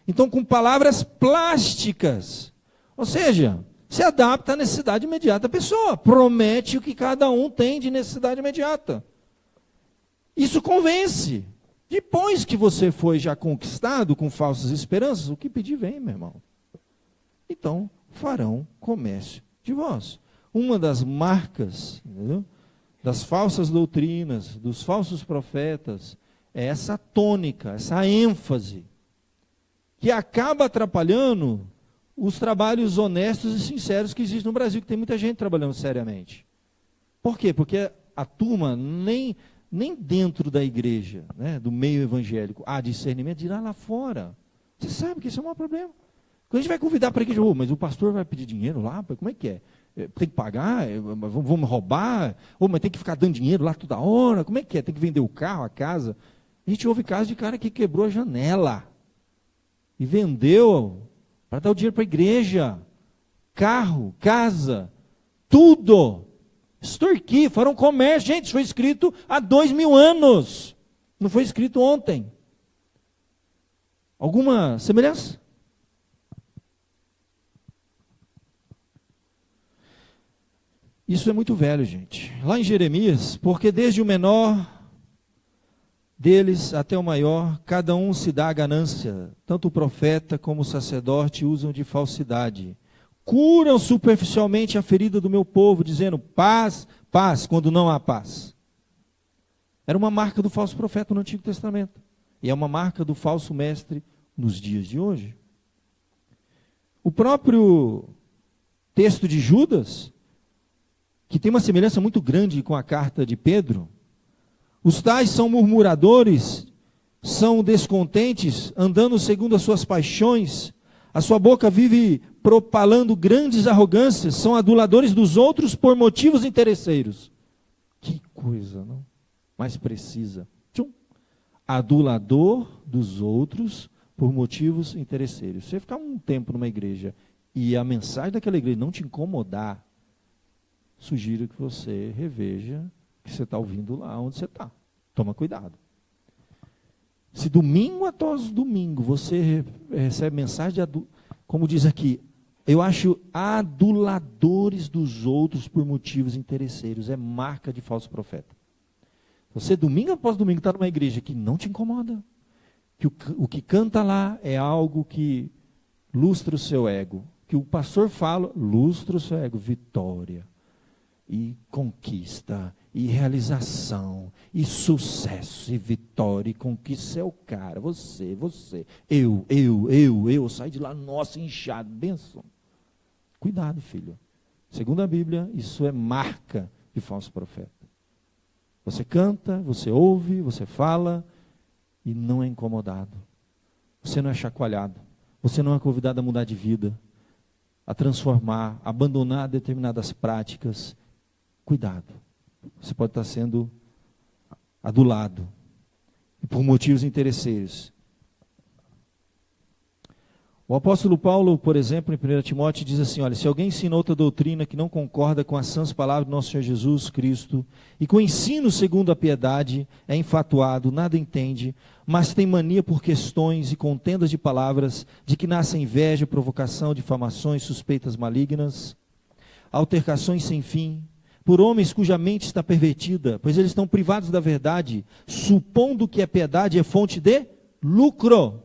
Então, com palavras plásticas. Ou seja, se adapta à necessidade imediata da pessoa. Promete o que cada um tem de necessidade imediata. Isso convence. Depois que você foi já conquistado com falsas esperanças, o que pedir vem, meu irmão. Então, farão comércio de vós. Uma das marcas, entendeu? Das falsas doutrinas, dos falsos profetas, é essa tônica, essa ênfase, que acaba atrapalhando os trabalhos honestos e sinceros que existem no Brasil, que tem muita gente trabalhando seriamente. Por quê? Porque a turma, nem dentro da igreja, né, do meio evangélico, há discernimento de ir lá fora. Você sabe que isso é um maior problema. Quando a gente vai convidar para a igreja, mas o pastor vai pedir dinheiro lá, como é que é? Tem que pagar? Vamos roubar? Mas tem que ficar dando dinheiro lá toda hora? Como é que é? Tem que vender o carro, a casa? A gente ouve casos de cara que quebrou a janela e vendeu para dar o dinheiro para a igreja. Carro, casa, tudo. Extorquir, farão comércio. Gente, isso foi escrito há 2000 anos. Não foi escrito ontem. Alguma semelhança? Isso é muito velho, gente. Lá em Jeremias, porque desde o menor deles até o maior, cada um se dá a ganância. Tanto o profeta como o sacerdote usam de falsidade. Curam superficialmente a ferida do meu povo, dizendo paz, paz, quando não há paz. Era uma marca do falso profeta no Antigo Testamento. E é uma marca do falso mestre nos dias de hoje. O próprio texto de Judas, que tem uma semelhança muito grande com a carta de Pedro, os tais são murmuradores, são descontentes, andando segundo as suas paixões, a sua boca vive propalando grandes arrogâncias, são aduladores dos outros por motivos interesseiros. Que coisa, não? Mais precisa. Tchum. Adulador dos outros por motivos interesseiros. Você ficar um tempo numa igreja e a mensagem daquela igreja não te incomodar, sugiro que você reveja que você está ouvindo lá onde você está. Toma cuidado. Se domingo após domingo você recebe mensagem de como diz aqui, eu acho aduladores dos outros por motivos interesseiros. É marca de falso profeta. Você domingo após domingo está numa igreja que não te incomoda, que o que canta lá é algo que lustra o seu ego, que o pastor fala, lustra o seu ego, vitória, e conquista, e realização, e sucesso, e vitória, e conquista, é o cara, você, eu, sai de lá, nossa, inchado, benção. Cuidado, filho. Segundo a Bíblia, isso é marca de falso profeta. Você canta, você ouve, você fala, e não é incomodado. Você não é chacoalhado. Você não é convidado a mudar de vida, a transformar, a abandonar determinadas práticas. Cuidado. Você pode estar sendo adulado. E por motivos interesseiros. O apóstolo Paulo, por exemplo, em 1 Timóteo, diz assim, olha, se alguém ensina outra doutrina que não concorda com as sãs palavras do nosso Senhor Jesus Cristo, e com o ensino segundo a piedade, é enfatuado, nada entende, mas tem mania por questões e contendas de palavras, de que nasce inveja, provocação, difamações, suspeitas malignas, altercações sem fim, por homens cuja mente está pervertida, pois eles estão privados da verdade, supondo que a piedade é fonte de lucro.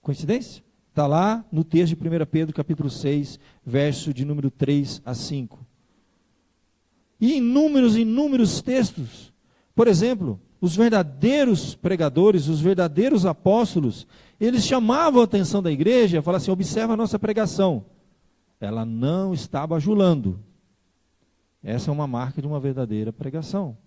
Coincidência? Está lá no texto de 1 Pedro, capítulo 6, verso de número 3 a 5. E inúmeros textos. Por exemplo, os verdadeiros pregadores, os verdadeiros apóstolos, eles chamavam a atenção da igreja, falavam assim, observa a nossa pregação. Ela não está bajulando. Essa é uma marca de uma verdadeira pregação.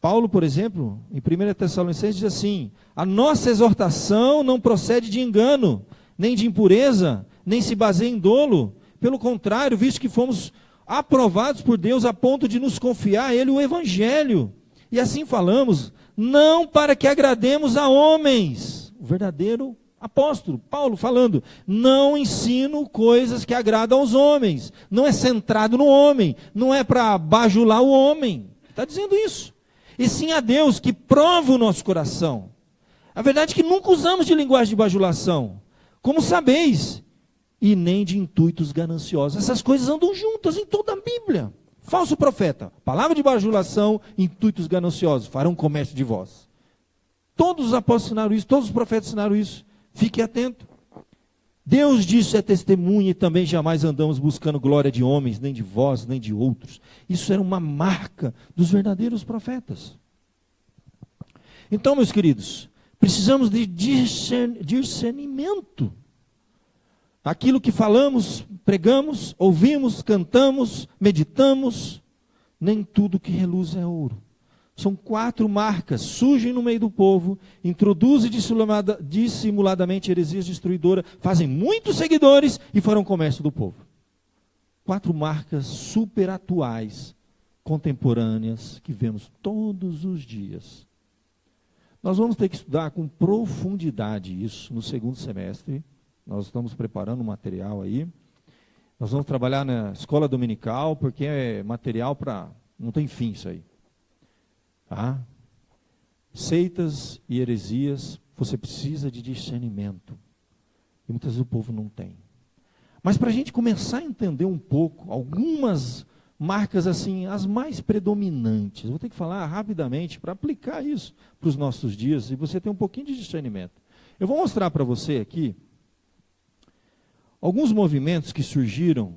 Paulo, por exemplo, em 1 Tessalonicenses diz assim, a nossa exortação não procede de engano, nem de impureza, nem se baseia em dolo. Pelo contrário, visto que fomos aprovados por Deus a ponto de nos confiar a Ele o Evangelho. E assim falamos, não para que agrademos a homens. O verdadeiro apóstolo, Paulo falando, não ensino coisas que agradam aos homens. Não é centrado no homem, não é para bajular o homem. Está dizendo isso. E sim a Deus que prova o nosso coração. A verdade é que nunca usamos de linguagem de bajulação, como sabeis, e nem de intuitos gananciosos. Essas coisas andam juntas em toda a Bíblia. Falso profeta, palavra de bajulação, intuitos gananciosos, farão comércio de vós. Todos os apóstolos ensinaram isso, todos os profetas ensinaram isso. Fique atento. Deus disso é testemunha e também jamais andamos buscando glória de homens, nem de vós, nem de outros. Isso era uma marca dos verdadeiros profetas. Então, meus queridos, precisamos de discernimento. Aquilo que falamos, pregamos, ouvimos, cantamos, meditamos, nem tudo que reluz é ouro. São 4 marcas, surgem no meio do povo, introduzem dissimuladamente heresias destruidoras, fazem muitos seguidores e farão comércio do povo. 4 marcas super atuais, contemporâneas, que vemos todos os dias. Nós vamos ter que estudar com profundidade isso no segundo semestre. Nós estamos preparando um material aí. Nós vamos trabalhar na escola dominical, porque é material para... não tem fim isso aí. Tá? Seitas e heresias, você precisa de discernimento. E muitas vezes o povo não tem. Mas para a gente começar a entender um pouco, algumas marcas assim, as mais predominantes, eu vou ter que falar rapidamente para aplicar isso para os nossos dias e você ter um pouquinho de discernimento. Eu vou mostrar para você aqui alguns movimentos que surgiram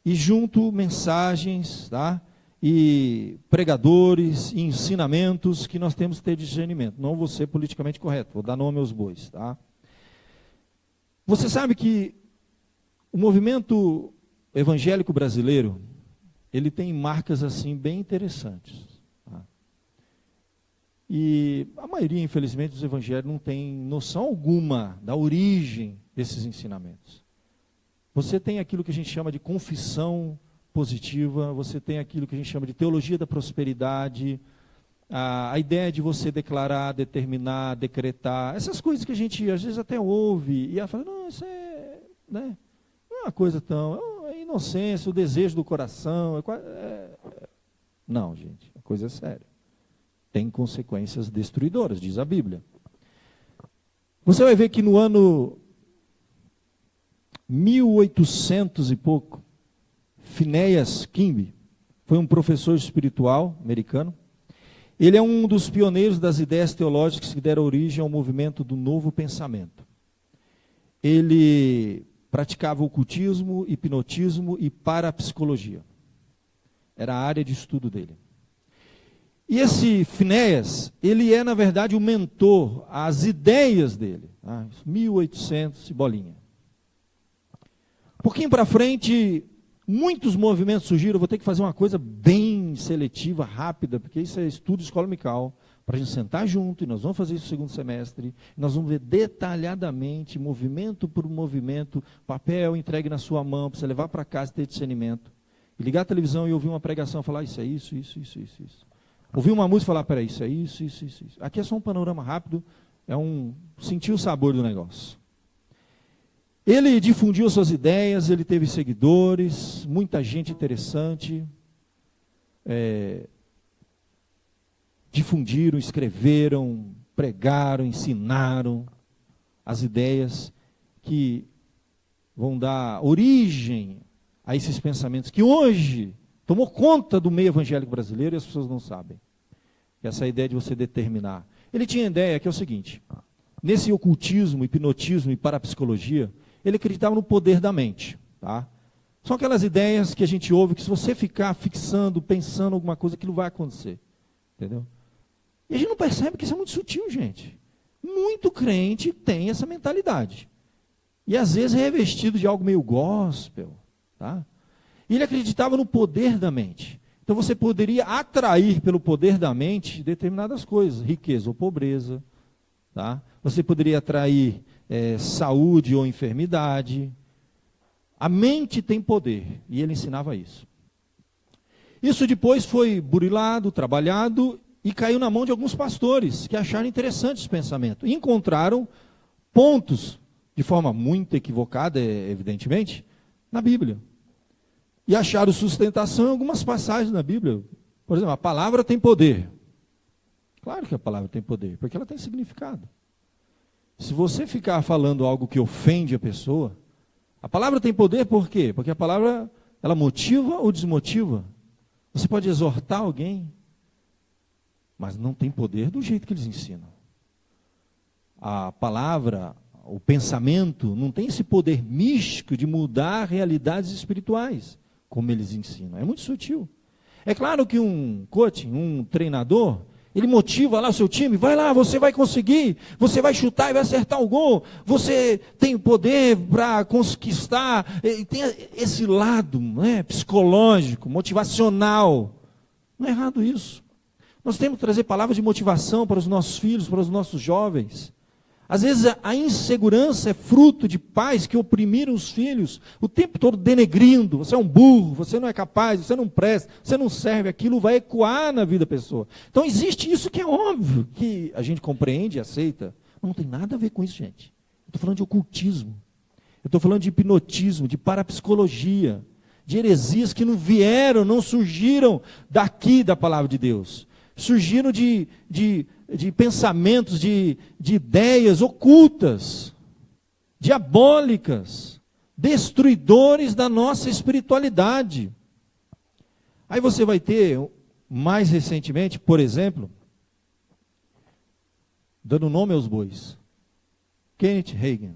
e junto mensagens, tá? E pregadores, e ensinamentos que nós temos que ter discernimento. Não vou ser politicamente correto, vou dar nome aos bois, tá? Você sabe que o movimento evangélico brasileiro, ele tem marcas assim bem interessantes. Tá? E a maioria, infelizmente, dos evangélicos não tem noção alguma da origem desses ensinamentos. Você tem aquilo que a gente chama de confissão positiva, você tem aquilo que a gente chama de teologia da prosperidade, a ideia de você declarar, determinar, decretar, essas coisas que a gente às vezes até ouve, e ela fala, não, isso é, né, não é uma coisa tão, é inocência, o desejo do coração, não, gente, a coisa é séria. Tem consequências destruidoras, diz a Bíblia. Você vai ver que no ano 1800 e pouco, Phineas Kimby foi um professor espiritual americano. Ele é um dos pioneiros das ideias teológicas que deram origem ao movimento do novo pensamento. Ele praticava ocultismo, hipnotismo e parapsicologia. Era a área de estudo dele. E esse Phineas, ele é, na verdade, o mentor às ideias dele. 1800 e bolinha. Um pouquinho para frente, muitos movimentos surgiram. Eu vou ter que fazer uma coisa bem seletiva, rápida, porque isso é estudo de escola dominical, para a gente sentar junto, e nós vamos fazer isso no segundo semestre, e nós vamos ver detalhadamente, movimento por movimento, papel entregue na sua mão, para você levar para casa e ter discernimento. E ligar a televisão e ouvir uma pregação, falar, isso é isso. Ouvir uma música e falar, peraí, isso é isso. Aqui é só um panorama rápido, sentir o sabor do negócio. Ele difundiu suas ideias, ele teve seguidores, muita gente interessante, difundiram, escreveram, pregaram, ensinaram as ideias que vão dar origem a esses pensamentos que hoje tomou conta do meio evangélico brasileiro e as pessoas não sabem. Essa ideia de você determinar. Ele tinha a ideia que é o seguinte, nesse ocultismo, hipnotismo e parapsicologia, ele acreditava no poder da mente. Tá? São aquelas ideias que a gente ouve, que se você ficar fixando, pensando alguma coisa, aquilo vai acontecer. Entendeu? E a gente não percebe que isso é muito sutil, gente. Muito crente tem essa mentalidade. E às vezes é revestido de algo meio gospel. Tá? E ele acreditava no poder da mente. Então você poderia atrair pelo poder da mente determinadas coisas, riqueza ou pobreza. Tá? Você poderia atrair saúde ou enfermidade. A mente tem poder, e ele ensinava isso. Isso depois foi burilado, trabalhado, e caiu na mão de alguns pastores, que acharam interessante esse pensamento. E encontraram pontos, de forma muito equivocada, evidentemente, na Bíblia. E acharam sustentação em algumas passagens na Bíblia. Por exemplo, a palavra tem poder. Claro que a palavra tem poder, porque ela tem significado. Se você ficar falando algo que ofende a pessoa, a palavra tem poder por quê? Porque a palavra, ela motiva ou desmotiva. Você pode exortar alguém, mas não tem poder do jeito que eles ensinam. A palavra, o pensamento, não tem esse poder místico de mudar realidades espirituais, como eles ensinam. É muito sutil. É claro que um coach, um treinador, ele motiva lá o seu time, vai lá, você vai conseguir, você vai chutar e vai acertar o gol, você tem poder para conquistar, tem esse lado, né, psicológico, motivacional. Não é errado isso. Nós temos que trazer palavras de motivação para os nossos filhos, para os nossos jovens. Às vezes a insegurança é fruto de pais que oprimiram os filhos, o tempo todo denegrindo, você é um burro, você não é capaz, você não presta, você não serve, aquilo vai ecoar na vida da pessoa. Então existe isso que é óbvio, que a gente compreende e aceita, mas não tem nada a ver com isso, gente. Eu estou falando de ocultismo, eu estou falando de hipnotismo, de parapsicologia, de heresias que não vieram, não surgiram daqui da palavra de Deus. Surgiram de pensamentos, de ideias ocultas, diabólicas, destruidores da nossa espiritualidade. Aí você vai ter, mais recentemente, por exemplo, dando nome aos bois, Kenneth Hagin.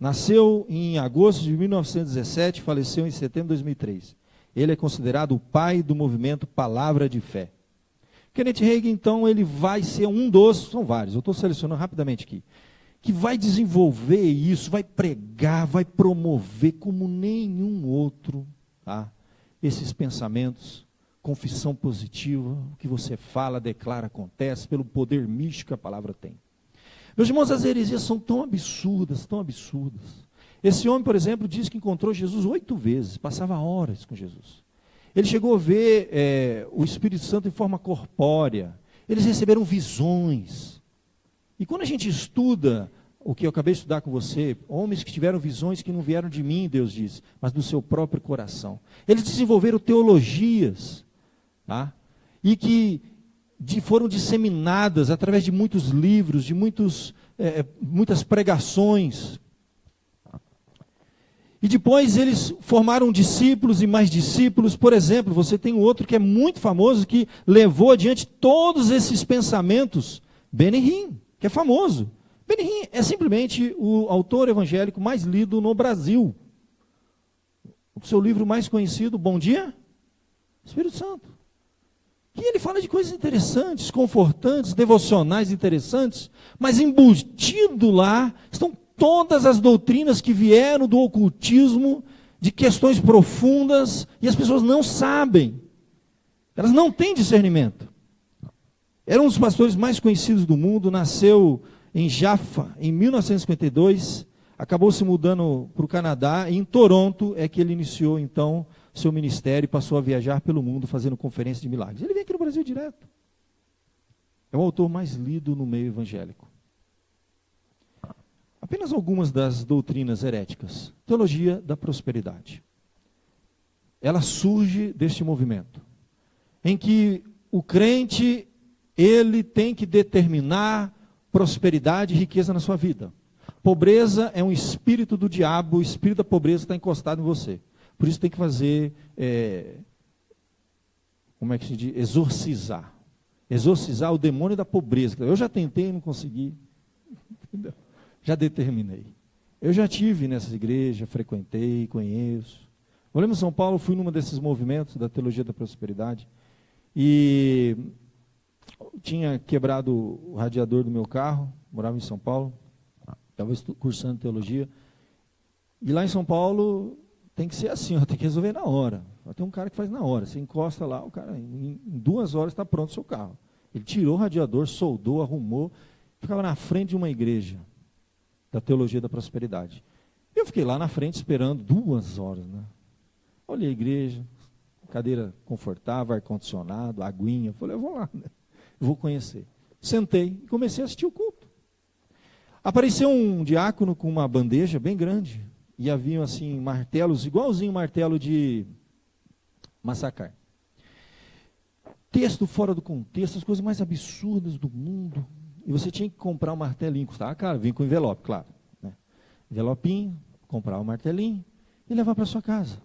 Nasceu em agosto de 1917, faleceu em setembro de 2003. Ele é considerado o pai do movimento Palavra de Fé. Kenneth Hagin, então, ele vai ser um dos, são vários, eu estou selecionando rapidamente aqui, que vai desenvolver isso, vai pregar, vai promover como nenhum outro, tá? Esses pensamentos, confissão positiva, o que você fala, declara, acontece, pelo poder místico que a palavra tem. Meus irmãos, as heresias são tão absurdas, tão absurdas. Esse homem, por exemplo, diz que encontrou Jesus 8 vezes, passava horas com Jesus. Ele chegou a ver o Espírito Santo em forma corpórea, eles receberam visões. E quando a gente estuda o que eu acabei de estudar com você, homens que tiveram visões que não vieram de mim, Deus diz, mas do seu próprio coração. Eles desenvolveram teologias, tá? E que foram disseminadas através de muitos livros, de muitas pregações. E depois eles formaram discípulos e mais discípulos. Por exemplo, você tem um outro que é muito famoso, que levou adiante todos esses pensamentos, Ben Hinn, que é famoso. Ben Hinn é simplesmente o autor evangélico mais lido no Brasil. O seu livro mais conhecido, Bom Dia, Espírito Santo. E ele fala de coisas interessantes, confortantes, devocionais interessantes, mas embutido lá estão todas as doutrinas que vieram do ocultismo, de questões profundas, e as pessoas não sabem. Elas não têm discernimento. Era um dos pastores mais conhecidos do mundo, nasceu em Jaffa, em 1952, acabou se mudando para o Canadá, e em Toronto é que ele iniciou, então, seu ministério e passou a viajar pelo mundo, fazendo conferências de milagres. Ele vem aqui no Brasil direto. É o autor mais lido no meio evangélico. Apenas algumas das doutrinas heréticas. Teologia da prosperidade. Ela surge deste movimento, em que o crente, ele tem que determinar prosperidade e riqueza na sua vida. Pobreza é um espírito do diabo, o espírito da pobreza está encostado em você. Por isso tem que fazer, como é que se diz? Exorcizar. Exorcizar o demônio da pobreza. Eu já tentei e não consegui. Já determinei. Eu já tive nessas igrejas, frequentei, conheço. Eu lembro em São Paulo, fui num desses movimentos da teologia da prosperidade. E tinha quebrado o radiador do meu carro, morava em São Paulo, estava cursando teologia. E lá em São Paulo tem que ser assim, tem que resolver na hora. Tem um cara que faz na hora, você encosta lá, o cara em 2 horas está pronto o seu carro. Ele tirou o radiador, soldou, arrumou, ficava na frente de uma igreja da teologia da prosperidade. Eu fiquei lá na frente esperando 2 horas, né? Olhei a igreja, cadeira confortável, ar-condicionado, aguinha. Falei, eu vou lá, né? Eu vou conhecer. Sentei e comecei a assistir o culto. Apareceu um diácono com uma bandeja bem grande, e haviam assim martelos, igualzinho martelo de massacrar. Texto fora do contexto, as coisas mais absurdas do mundo. E você tinha que comprar um martelinho, custava caro, vinha com envelope, claro. Né? Envelopinho, comprar o martelinho e levar para sua casa.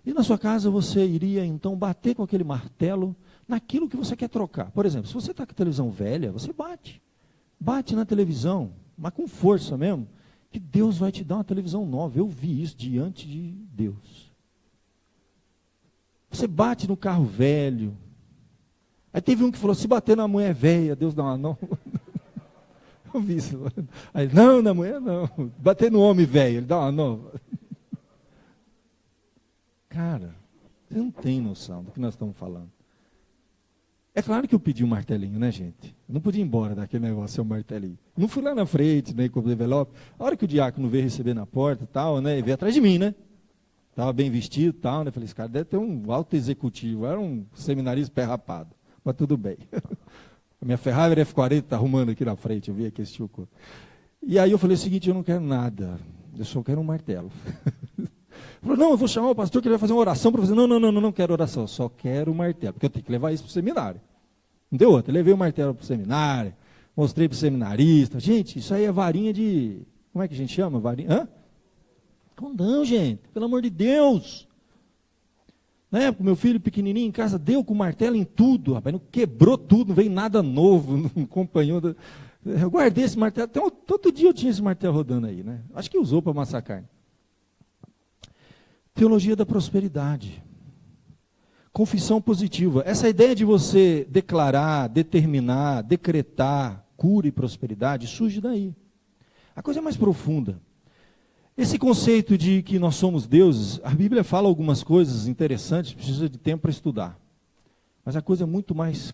E na sua casa você iria então bater com aquele martelo naquilo que você quer trocar. Por exemplo, se você está com a televisão velha, você bate. Bate na televisão, mas com força mesmo, que Deus vai te dar uma televisão nova. Eu vi isso diante de Deus. Você bate no carro velho. Aí teve um que falou, se bater na mulher velha, Deus dá uma nova. Eu vi isso. Aí, não, na mulher não. Bater no homem velho, ele dá uma nova. Cara, você não tem noção do que nós estamos falando. É claro que eu pedi um martelinho, né, gente? Eu não podia ir embora daquele negócio, seu martelinho. Não fui lá na frente, nem com o envelope. A hora que o diácono veio receber na porta e tal, né, ele veio atrás de mim, né? Estava bem vestido e tal, né? Falei, esse cara deve ter um alto executivo. Era um seminarista pé rapado. Mas tudo bem. A minha Ferrari F40 está arrumando aqui na frente, eu vi aqui esse tio. E aí eu falei o seguinte, eu não quero nada, eu só quero um martelo. Falou, não, eu vou chamar o pastor que ele vai fazer uma oração para você. Não quero oração, eu só quero o martelo, porque eu tenho que levar isso para o seminário. Não deu outra, eu levei o martelo para o seminário, mostrei para o seminarista. Gente, isso aí é varinha de, como é que a gente chama? Varinha? Hã? Condão, gente, pelo amor de Deus. Na época, meu filho pequenininho em casa deu com o martelo em tudo, rapaz, não quebrou tudo, não veio nada novo, não acompanhou. Eu guardei esse martelo, até todo dia eu tinha esse martelo rodando aí, né? Acho que usou para amassar carne. Teologia da prosperidade. Confissão positiva. Essa ideia de você declarar, determinar, decretar cura e prosperidade surge daí. A coisa é mais profunda. Esse conceito de que nós somos deuses, a Bíblia fala algumas coisas interessantes, precisa de tempo para estudar. Mas a coisa é muito mais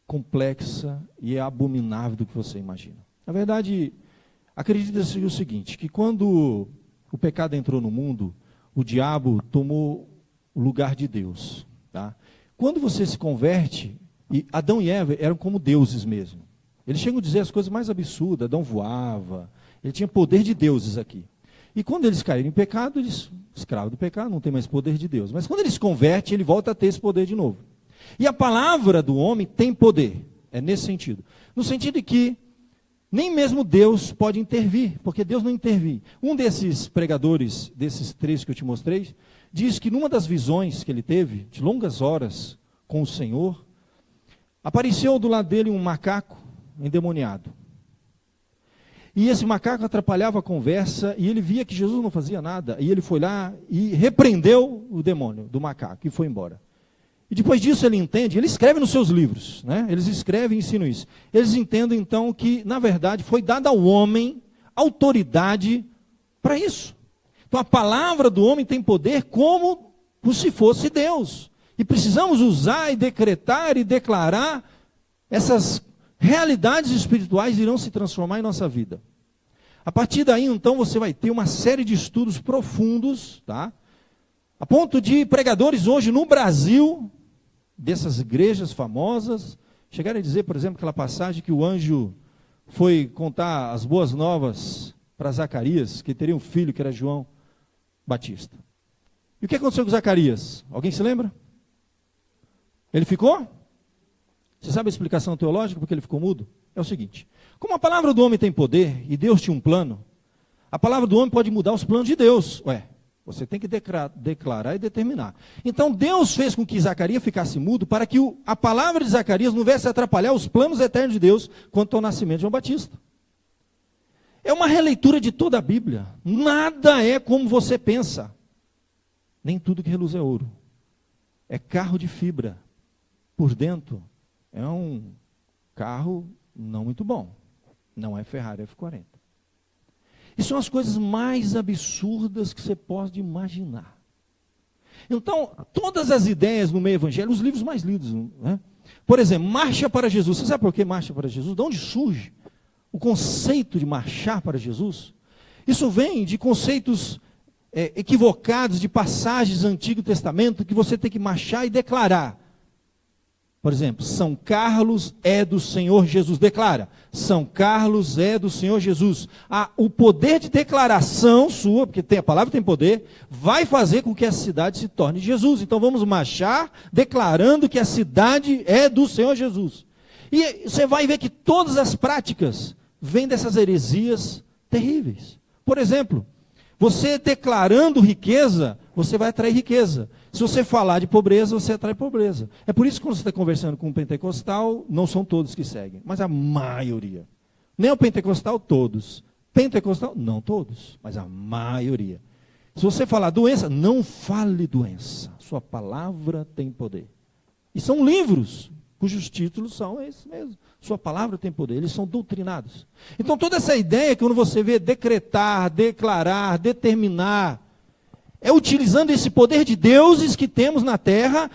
complexa e é abominável do que você imagina. Na verdade, acredita-se o seguinte, que quando o pecado entrou no mundo, o diabo tomou o lugar de Deus. Tá? Quando você se converte, e Adão e Eva eram como deuses mesmo. Eles chegam a dizer as coisas mais absurdas, Adão voava, ele tinha poder de deuses aqui. E quando eles caíram em pecado, eles, escravos do pecado, não tem mais poder de Deus. Mas quando ele se converte, ele volta a ter esse poder de novo. E a palavra do homem tem poder, é nesse sentido. No sentido de que nem mesmo Deus pode intervir, porque Deus não intervém. Um desses pregadores, desses 3 que eu te mostrei, diz que numa das visões que ele teve, de longas horas com o Senhor, apareceu do lado dele um macaco endemoniado. E esse macaco atrapalhava a conversa, e ele via que Jesus não fazia nada, e ele foi lá e repreendeu o demônio do macaco, e foi embora. E depois disso ele entende, ele escreve nos seus livros, né? Eles escrevem e ensinam isso. Eles entendem então que, na verdade, foi dada ao homem autoridade para isso. Então a palavra do homem tem poder como se fosse Deus. E precisamos usar e decretar e declarar essas realidades espirituais irão se transformar em nossa vida. A partir daí, então, você vai ter uma série de estudos profundos, tá? A ponto de pregadores hoje no Brasil, dessas igrejas famosas, chegaram a dizer, por exemplo, aquela passagem que o anjo foi contar as boas novas para Zacarias, que teria um filho que era João Batista. E o que aconteceu com Zacarias? Alguém se lembra? Ele ficou? Você sabe a explicação teológica porque ele ficou mudo? É o seguinte, como a palavra do homem tem poder, e Deus tinha um plano, a palavra do homem pode mudar os planos de Deus. Você tem que declarar e determinar. Então Deus fez com que Zacarias ficasse mudo para que a palavra de Zacarias não viesse a atrapalhar os planos eternos de Deus quanto ao nascimento de João Batista. É uma releitura de toda a Bíblia. Nada é como você pensa. Nem tudo que reluz é ouro. É carro de fibra. Por dentro é um carro não muito bom. Não é Ferrari F40. E são as coisas mais absurdas que você pode imaginar. Então, todas as ideias no meio evangélico, os livros mais lidos, né? Por exemplo, Marcha para Jesus. Você sabe por que Marcha para Jesus? De onde surge o conceito de marchar para Jesus? Isso vem de conceitos equivocados, de passagens do Antigo Testamento, que você tem que marchar e declarar. Por exemplo, São Carlos é do Senhor Jesus. Declara, São Carlos é do Senhor Jesus. O poder de declaração sua, porque a palavra tem poder, vai fazer com que a cidade se torne de Jesus. Então vamos marchar declarando que a cidade é do Senhor Jesus. E você vai ver que todas as práticas vêm dessas heresias terríveis. Por exemplo, você declarando riqueza, você vai atrair riqueza. Se você falar de pobreza, você atrai pobreza. É por isso que quando você está conversando com um pentecostal, não são todos que seguem, mas a maioria. Nem o pentecostal, todos. Pentecostal, não todos, mas a maioria. Se você falar doença, não fale doença. Sua palavra tem poder. E são livros, cujos títulos são esses mesmo. Sua palavra tem poder, eles são doutrinados. Então toda essa ideia que quando você vê decretar, declarar, determinar, é utilizando esse poder de deuses que temos na terra,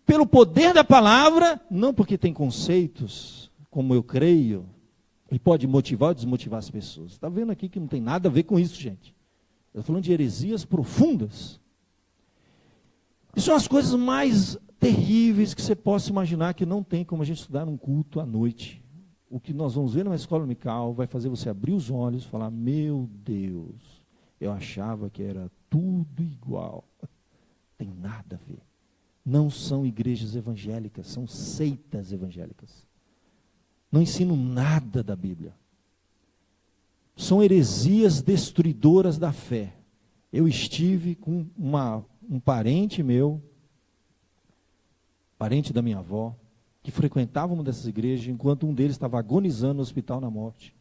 pelo poder da palavra, não porque tem conceitos, como eu creio, e pode motivar ou desmotivar as pessoas. Está vendo aqui que não tem nada a ver com isso, gente. Eu estou falando de heresias profundas. E são as coisas mais terríveis que você possa imaginar, que não tem como a gente estudar num culto à noite. O que nós vamos ver numa escola dominical vai fazer você abrir os olhos e falar, meu Deus, eu achava que era tudo igual. Tem nada a ver. Não são igrejas evangélicas, são seitas evangélicas. Não ensinam nada da Bíblia. São heresias destruidoras da fé. Eu estive com um parente meu, parente da minha avó, que frequentava uma dessas igrejas, enquanto um deles estava agonizando no hospital na morte.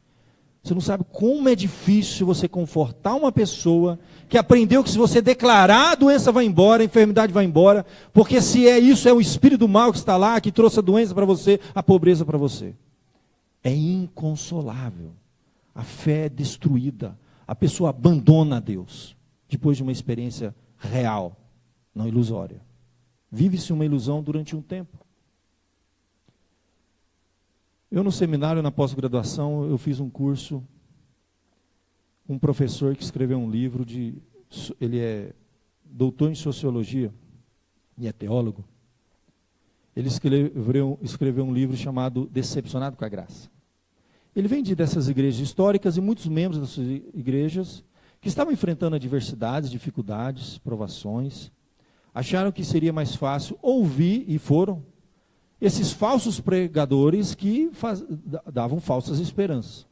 Você não sabe como é difícil você confortar uma pessoa que aprendeu que se você declarar, a doença vai embora, a enfermidade vai embora, porque se isso é o espírito do mal que está lá, que trouxe a doença para você, a pobreza para você. É inconsolável. A fé é destruída. A pessoa abandona a Deus depois de uma experiência real, não ilusória. Vive-se uma ilusão durante um tempo. Eu no seminário, na pós-graduação, eu fiz um curso com um professor que escreveu um livro ele é doutor em sociologia e é teólogo. Ele escreveu um livro chamado Decepcionado com a Graça. Ele vem dessas igrejas históricas e muitos membros dessas igrejas que estavam enfrentando adversidades, dificuldades, provações, acharam que seria mais fácil ouvir, e foram, esses falsos pregadores que davam falsas esperanças.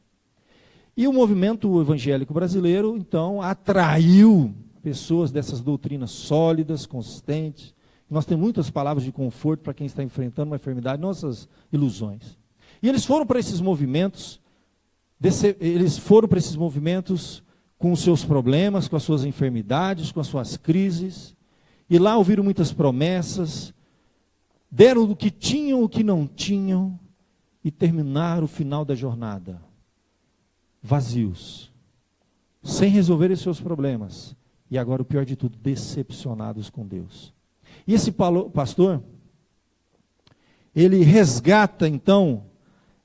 E o movimento evangélico brasileiro, então, atraiu pessoas dessas doutrinas sólidas, consistentes. Nós temos muitas palavras de conforto para quem está enfrentando uma enfermidade, nossas ilusões. E eles foram para esses movimentos, com os seus problemas, com as suas enfermidades, com as suas crises, e lá ouviram muitas promessas, deram o que tinham, o que não tinham, e terminaram o final da jornada vazios, sem resolver os seus problemas, e agora o pior de tudo, decepcionados com Deus. E esse pastor, ele resgata então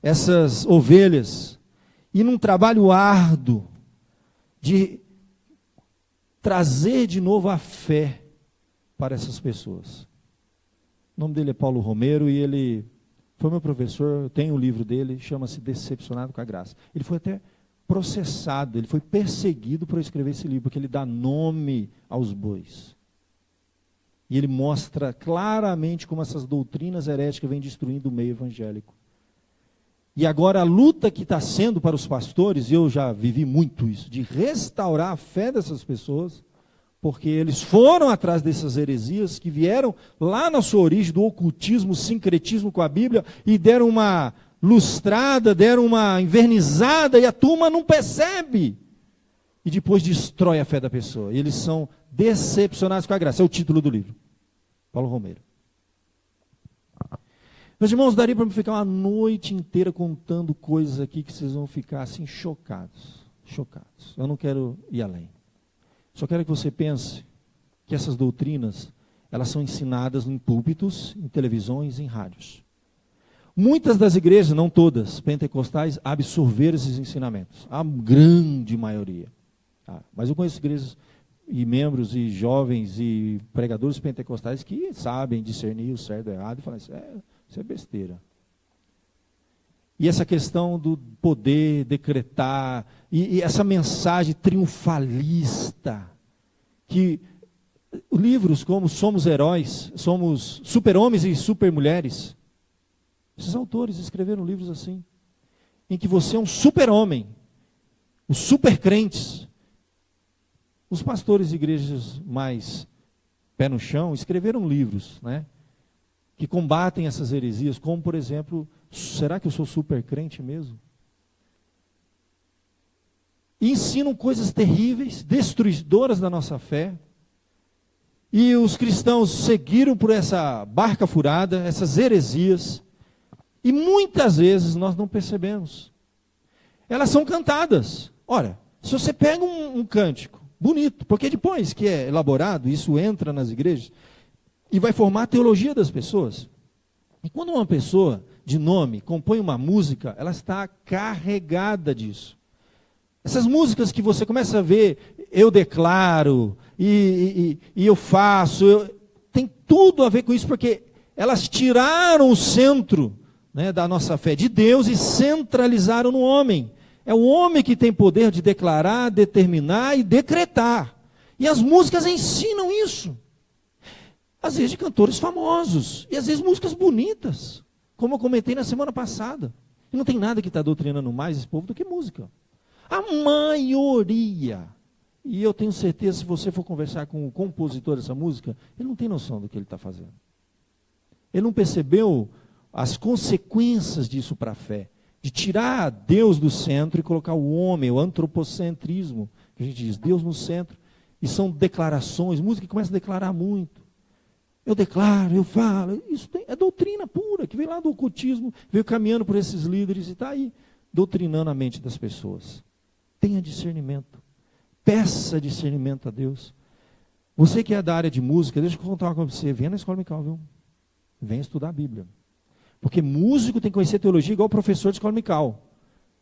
essas ovelhas, e num trabalho árduo, de trazer de novo a fé para essas pessoas. O nome dele é Paulo Romero, e ele foi meu professor, eu tenho o livro dele, chama-se Decepcionado com a Graça. Ele foi até processado, ele foi perseguido por escrever esse livro, porque ele dá nome aos bois. E ele mostra claramente como essas doutrinas heréticas vêm destruindo o meio evangélico. E agora a luta que está sendo para os pastores, e eu já vivi muito isso, de restaurar a fé dessas pessoas, porque eles foram atrás dessas heresias que vieram lá na sua origem do ocultismo, sincretismo com a Bíblia, e deram uma lustrada, deram uma invernizada, e a turma não percebe. E depois destrói a fé da pessoa. E eles são decepcionados com a graça. É o título do livro. Paulo Romero. Meus irmãos, daria para me ficar uma noite inteira contando coisas aqui que vocês vão ficar assim chocados. Chocados. Eu não quero ir além. Só quero que você pense que essas doutrinas, elas são ensinadas em púlpitos, em televisões, em rádios. Muitas das igrejas, não todas, pentecostais, absorveram esses ensinamentos. A grande maioria. Mas eu conheço igrejas e membros e jovens e pregadores pentecostais que sabem discernir o certo e o errado e falam assim, isso é besteira. E essa questão do poder decretar, e essa mensagem triunfalista, que livros como Somos Heróis, Somos Super-Homens e Super-Mulheres, esses autores escreveram livros assim, em que você é um super-homem, os super-crentes. Os pastores de igrejas mais pé no chão escreveram livros, né, que combatem essas heresias, como, por exemplo, será que eu sou super crente mesmo? E ensinam coisas terríveis, destruidoras da nossa fé. E os cristãos seguiram por essa barca furada, essas heresias, e muitas vezes nós não percebemos. Elas são cantadas. Ora, se você pega um cântico bonito, porque depois que é elaborado, isso entra nas igrejas, e vai formar a teologia das pessoas. E quando uma pessoa de nome compõe uma música, ela está carregada disso. Essas músicas que você começa a ver, eu declaro, e eu faço, tem tudo a ver com isso, porque elas tiraram o centro, né, da nossa fé de Deus e centralizaram no homem. É o homem que tem poder de declarar, determinar e decretar. E as músicas ensinam isso. Às vezes de cantores famosos, e às vezes músicas bonitas, como eu comentei na semana passada. E não tem nada que está doutrinando mais esse povo do que música. A maioria, e eu tenho certeza, se você for conversar com o compositor dessa música, ele não tem noção do que ele está fazendo. Ele não percebeu as consequências disso para a fé, de tirar Deus do centro e colocar o homem, o antropocentrismo, que a gente diz, Deus no centro, e são declarações, música que começa a declarar muito. Eu declaro, eu falo, isso é doutrina pura, que veio lá do ocultismo, veio caminhando por esses líderes e está aí, doutrinando a mente das pessoas. Tenha discernimento. Peça discernimento a Deus. Você que é da área de música, deixa eu contar uma coisa para você. Venha na escola musical, viu? Venha estudar a Bíblia. Porque músico tem que conhecer teologia igual o professor de escola musical.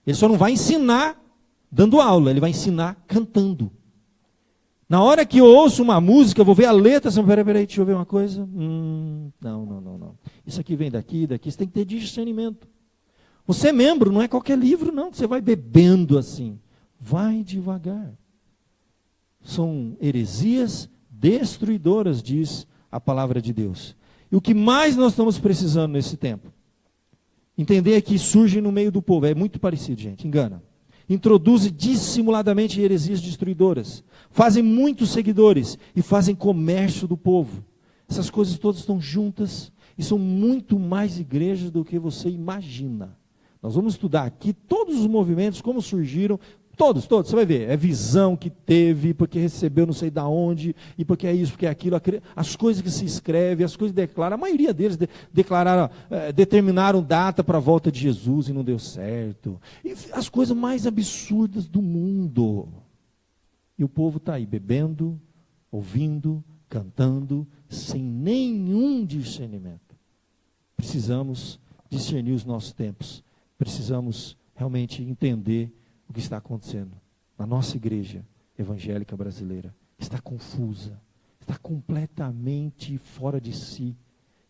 Ele só não vai ensinar dando aula, ele vai ensinar cantando. Na hora que eu ouço uma música, eu vou ver a letra, assim, peraí, deixa eu ver uma coisa. Não. Isso aqui vem daqui, você tem que ter discernimento. Você é membro, não é qualquer livro, não, que você vai bebendo assim. Vai devagar. São heresias destruidoras, diz a palavra de Deus. E o que mais nós estamos precisando nesse tempo? Entender que surgem no meio do povo. É muito parecido, gente, engana. Introduzem dissimuladamente heresias destruidoras. Fazem muitos seguidores e fazem comércio do povo. Essas coisas todas estão juntas e são muito mais igrejas do que você imagina. Nós vamos estudar aqui todos os movimentos, como surgiram, todos, você vai ver, é visão que teve, porque recebeu não sei de onde, e porque é isso, porque é aquilo, as coisas que se escrevem, as coisas que declaram, a maioria deles determinaram data para a volta de Jesus e não deu certo, e as coisas mais absurdas do mundo, e o povo está aí bebendo, ouvindo, cantando, sem nenhum discernimento. Precisamos discernir os nossos tempos, precisamos realmente entender o que está acontecendo na nossa igreja evangélica brasileira. Está confusa, está completamente fora de si.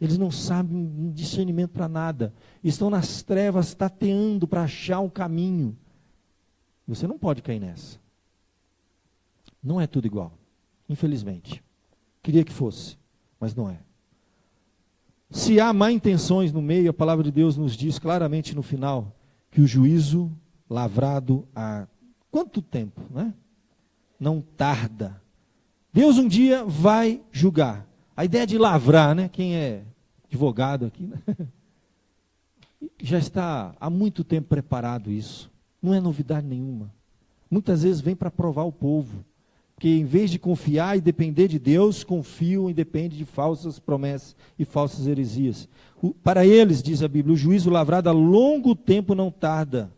Eles não sabem um discernimento para nada. Estão nas trevas tateando para achar um caminho. Você não pode cair nessa. Não é tudo igual, infelizmente. Queria que fosse, mas não é. Se há má intenções no meio, a palavra de Deus nos diz claramente no final que o juízo lavrado há quanto tempo, né? Não tarda. Deus um dia vai julgar. A ideia de lavrar, né? Quem é advogado aqui, né? Já está há muito tempo preparado isso. Não é novidade nenhuma. Muitas vezes vem para provar o povo. Porque em vez de confiar e depender de Deus, confiam e dependem de falsas promessas e falsas heresias. Para eles, diz a Bíblia, o juízo lavrado há longo tempo não tarda.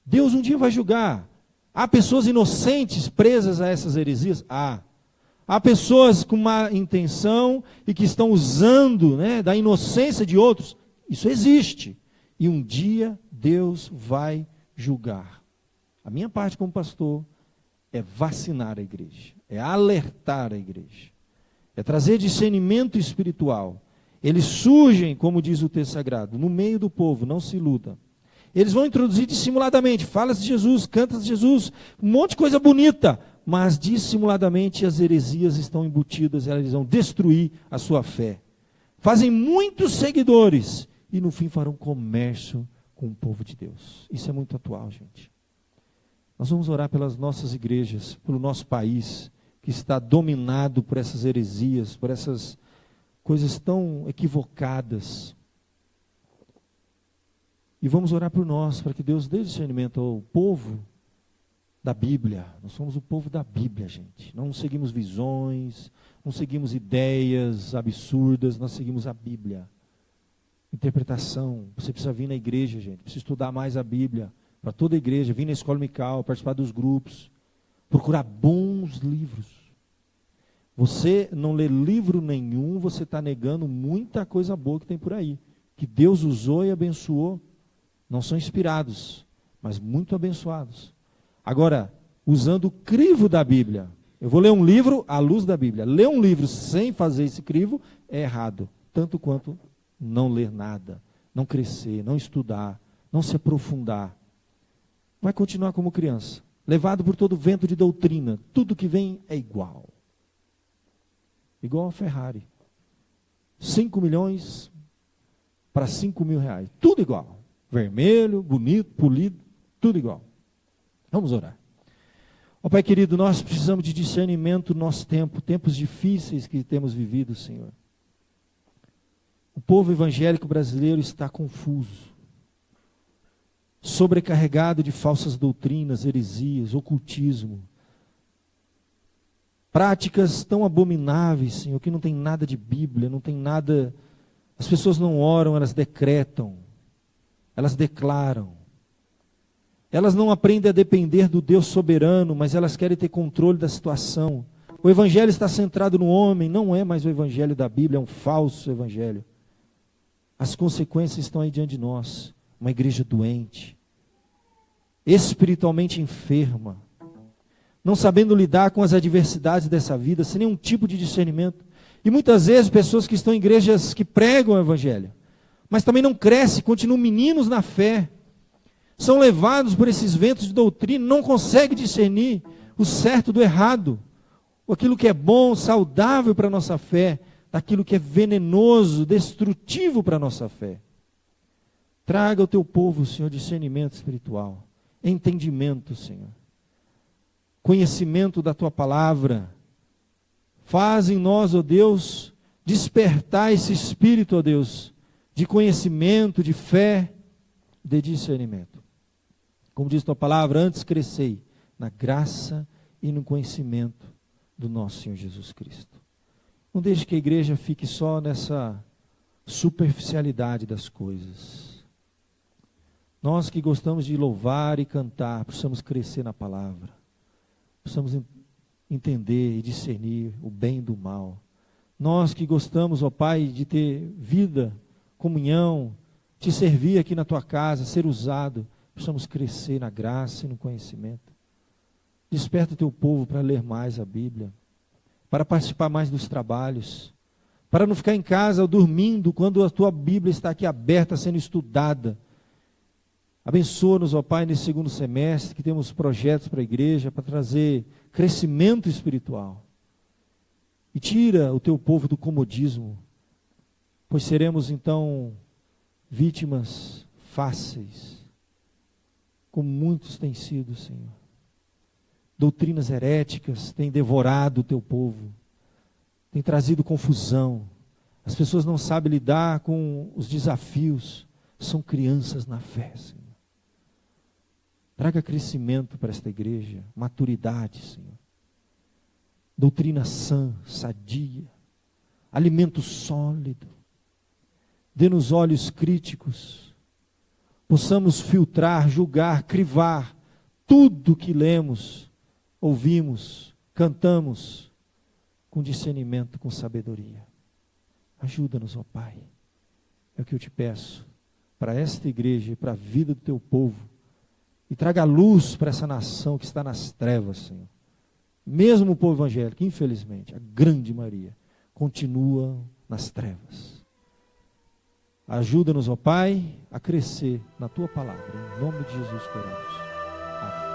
Deus um dia vai julgar. Há pessoas inocentes presas a essas heresias? Há. Há pessoas com má intenção e que estão usando, né, da inocência de outros. Isso existe. E um dia Deus vai julgar. A minha parte como pastor é vacinar a igreja, é alertar a igreja, é trazer discernimento espiritual. Eles surgem, como diz o texto sagrado, no meio do povo, não se iludam. Eles vão introduzir dissimuladamente, fala-se de Jesus, canta-se de Jesus, um monte de coisa bonita, mas dissimuladamente as heresias estão embutidas, elas vão destruir a sua fé. Fazem muitos seguidores e no fim farão comércio com o povo de Deus. Isso é muito atual, gente. Nós vamos orar pelas nossas igrejas, pelo nosso país, que está dominado por essas heresias, por essas coisas tão equivocadas. E vamos orar por nós, para que Deus dê discernimento ao povo da Bíblia. Nós somos o povo da Bíblia, gente. Não seguimos visões, não seguimos ideias absurdas, nós seguimos a Bíblia. Interpretação. Você precisa vir na igreja, gente. Precisa estudar mais a Bíblia. Para toda a igreja, vir na escola dominical, participar dos grupos, procurar bons livros. Você não lê livro nenhum, você está negando muita coisa boa que tem por aí, que Deus usou e abençoou. Não são inspirados, mas muito abençoados. Agora, usando o crivo da Bíblia, eu vou ler um livro à luz da Bíblia. Ler um livro sem fazer esse crivo é errado, tanto quanto não ler nada, não crescer, não estudar, não se aprofundar. Vai continuar como criança, levado por todo vento de doutrina. Tudo que vem é igual. Igual a Ferrari. 5 milhões para 5 mil reais. Tudo igual. Vermelho, bonito, polido, tudo igual. Vamos orar. Ó Pai querido, nós precisamos de discernimento no nosso tempo, tempos difíceis que temos vivido, Senhor. O povo evangélico brasileiro está confuso, sobrecarregado de falsas doutrinas, heresias, ocultismo, práticas tão abomináveis, Senhor, que não tem nada de Bíblia, não tem nada, as pessoas não oram, elas decretam, elas declaram. Elas não aprendem a depender do Deus soberano, mas elas querem ter controle da situação. O evangelho está centrado no homem, não é mais o evangelho da Bíblia, é um falso evangelho. As consequências estão aí diante de nós. Uma igreja doente, espiritualmente enferma, não sabendo lidar com as adversidades dessa vida, sem nenhum tipo de discernimento. E muitas vezes pessoas que estão em igrejas que pregam o evangelho, mas também não crescem, continuam meninos na fé, são levados por esses ventos de doutrina, não conseguem discernir o certo do errado, aquilo que é bom, saudável para a nossa fé, daquilo que é venenoso, destrutivo para a nossa fé. Traga ao teu povo, Senhor, discernimento espiritual, entendimento, Senhor, conhecimento da tua palavra. Faz em nós, ó Deus, despertar esse espírito, ó Deus, de conhecimento, de fé, de discernimento. Como diz tua palavra, antes crescei na graça e no conhecimento do nosso Senhor Jesus Cristo. Não deixe que a igreja fique só nessa superficialidade das coisas. Nós que gostamos de louvar e cantar, precisamos crescer na palavra. Precisamos entender e discernir o bem do mal. Nós que gostamos, ó Pai, de ter vida, comunhão, te servir aqui na tua casa, ser usado, precisamos crescer na graça e no conhecimento. Desperta o teu povo para ler mais a Bíblia, para participar mais dos trabalhos, para não ficar em casa dormindo quando a tua Bíblia está aqui aberta, sendo estudada. Abençoa-nos, ó Pai, nesse segundo semestre, que temos projetos para a igreja, para trazer crescimento espiritual. E tira o teu povo do comodismo, pois seremos então vítimas fáceis, como muitos têm sido, Senhor. Doutrinas heréticas têm devorado o teu povo, têm trazido confusão. As pessoas não sabem lidar com os desafios, são crianças na fé, Senhor. Traga crescimento para esta igreja, maturidade, Senhor. Doutrina sã, sadia, alimento sólido. Dê-nos olhos críticos, possamos filtrar, julgar, crivar tudo que lemos, ouvimos, cantamos, com discernimento, com sabedoria. Ajuda-nos, ó Pai. É o que eu te peço, para esta igreja e para a vida do teu povo. E traga luz para essa nação que está nas trevas, Senhor. Mesmo o povo evangélico, infelizmente, a grande maioria, continua nas trevas. Ajuda-nos, ó Pai, a crescer na tua palavra. Em nome de Jesus que oramos. Amém.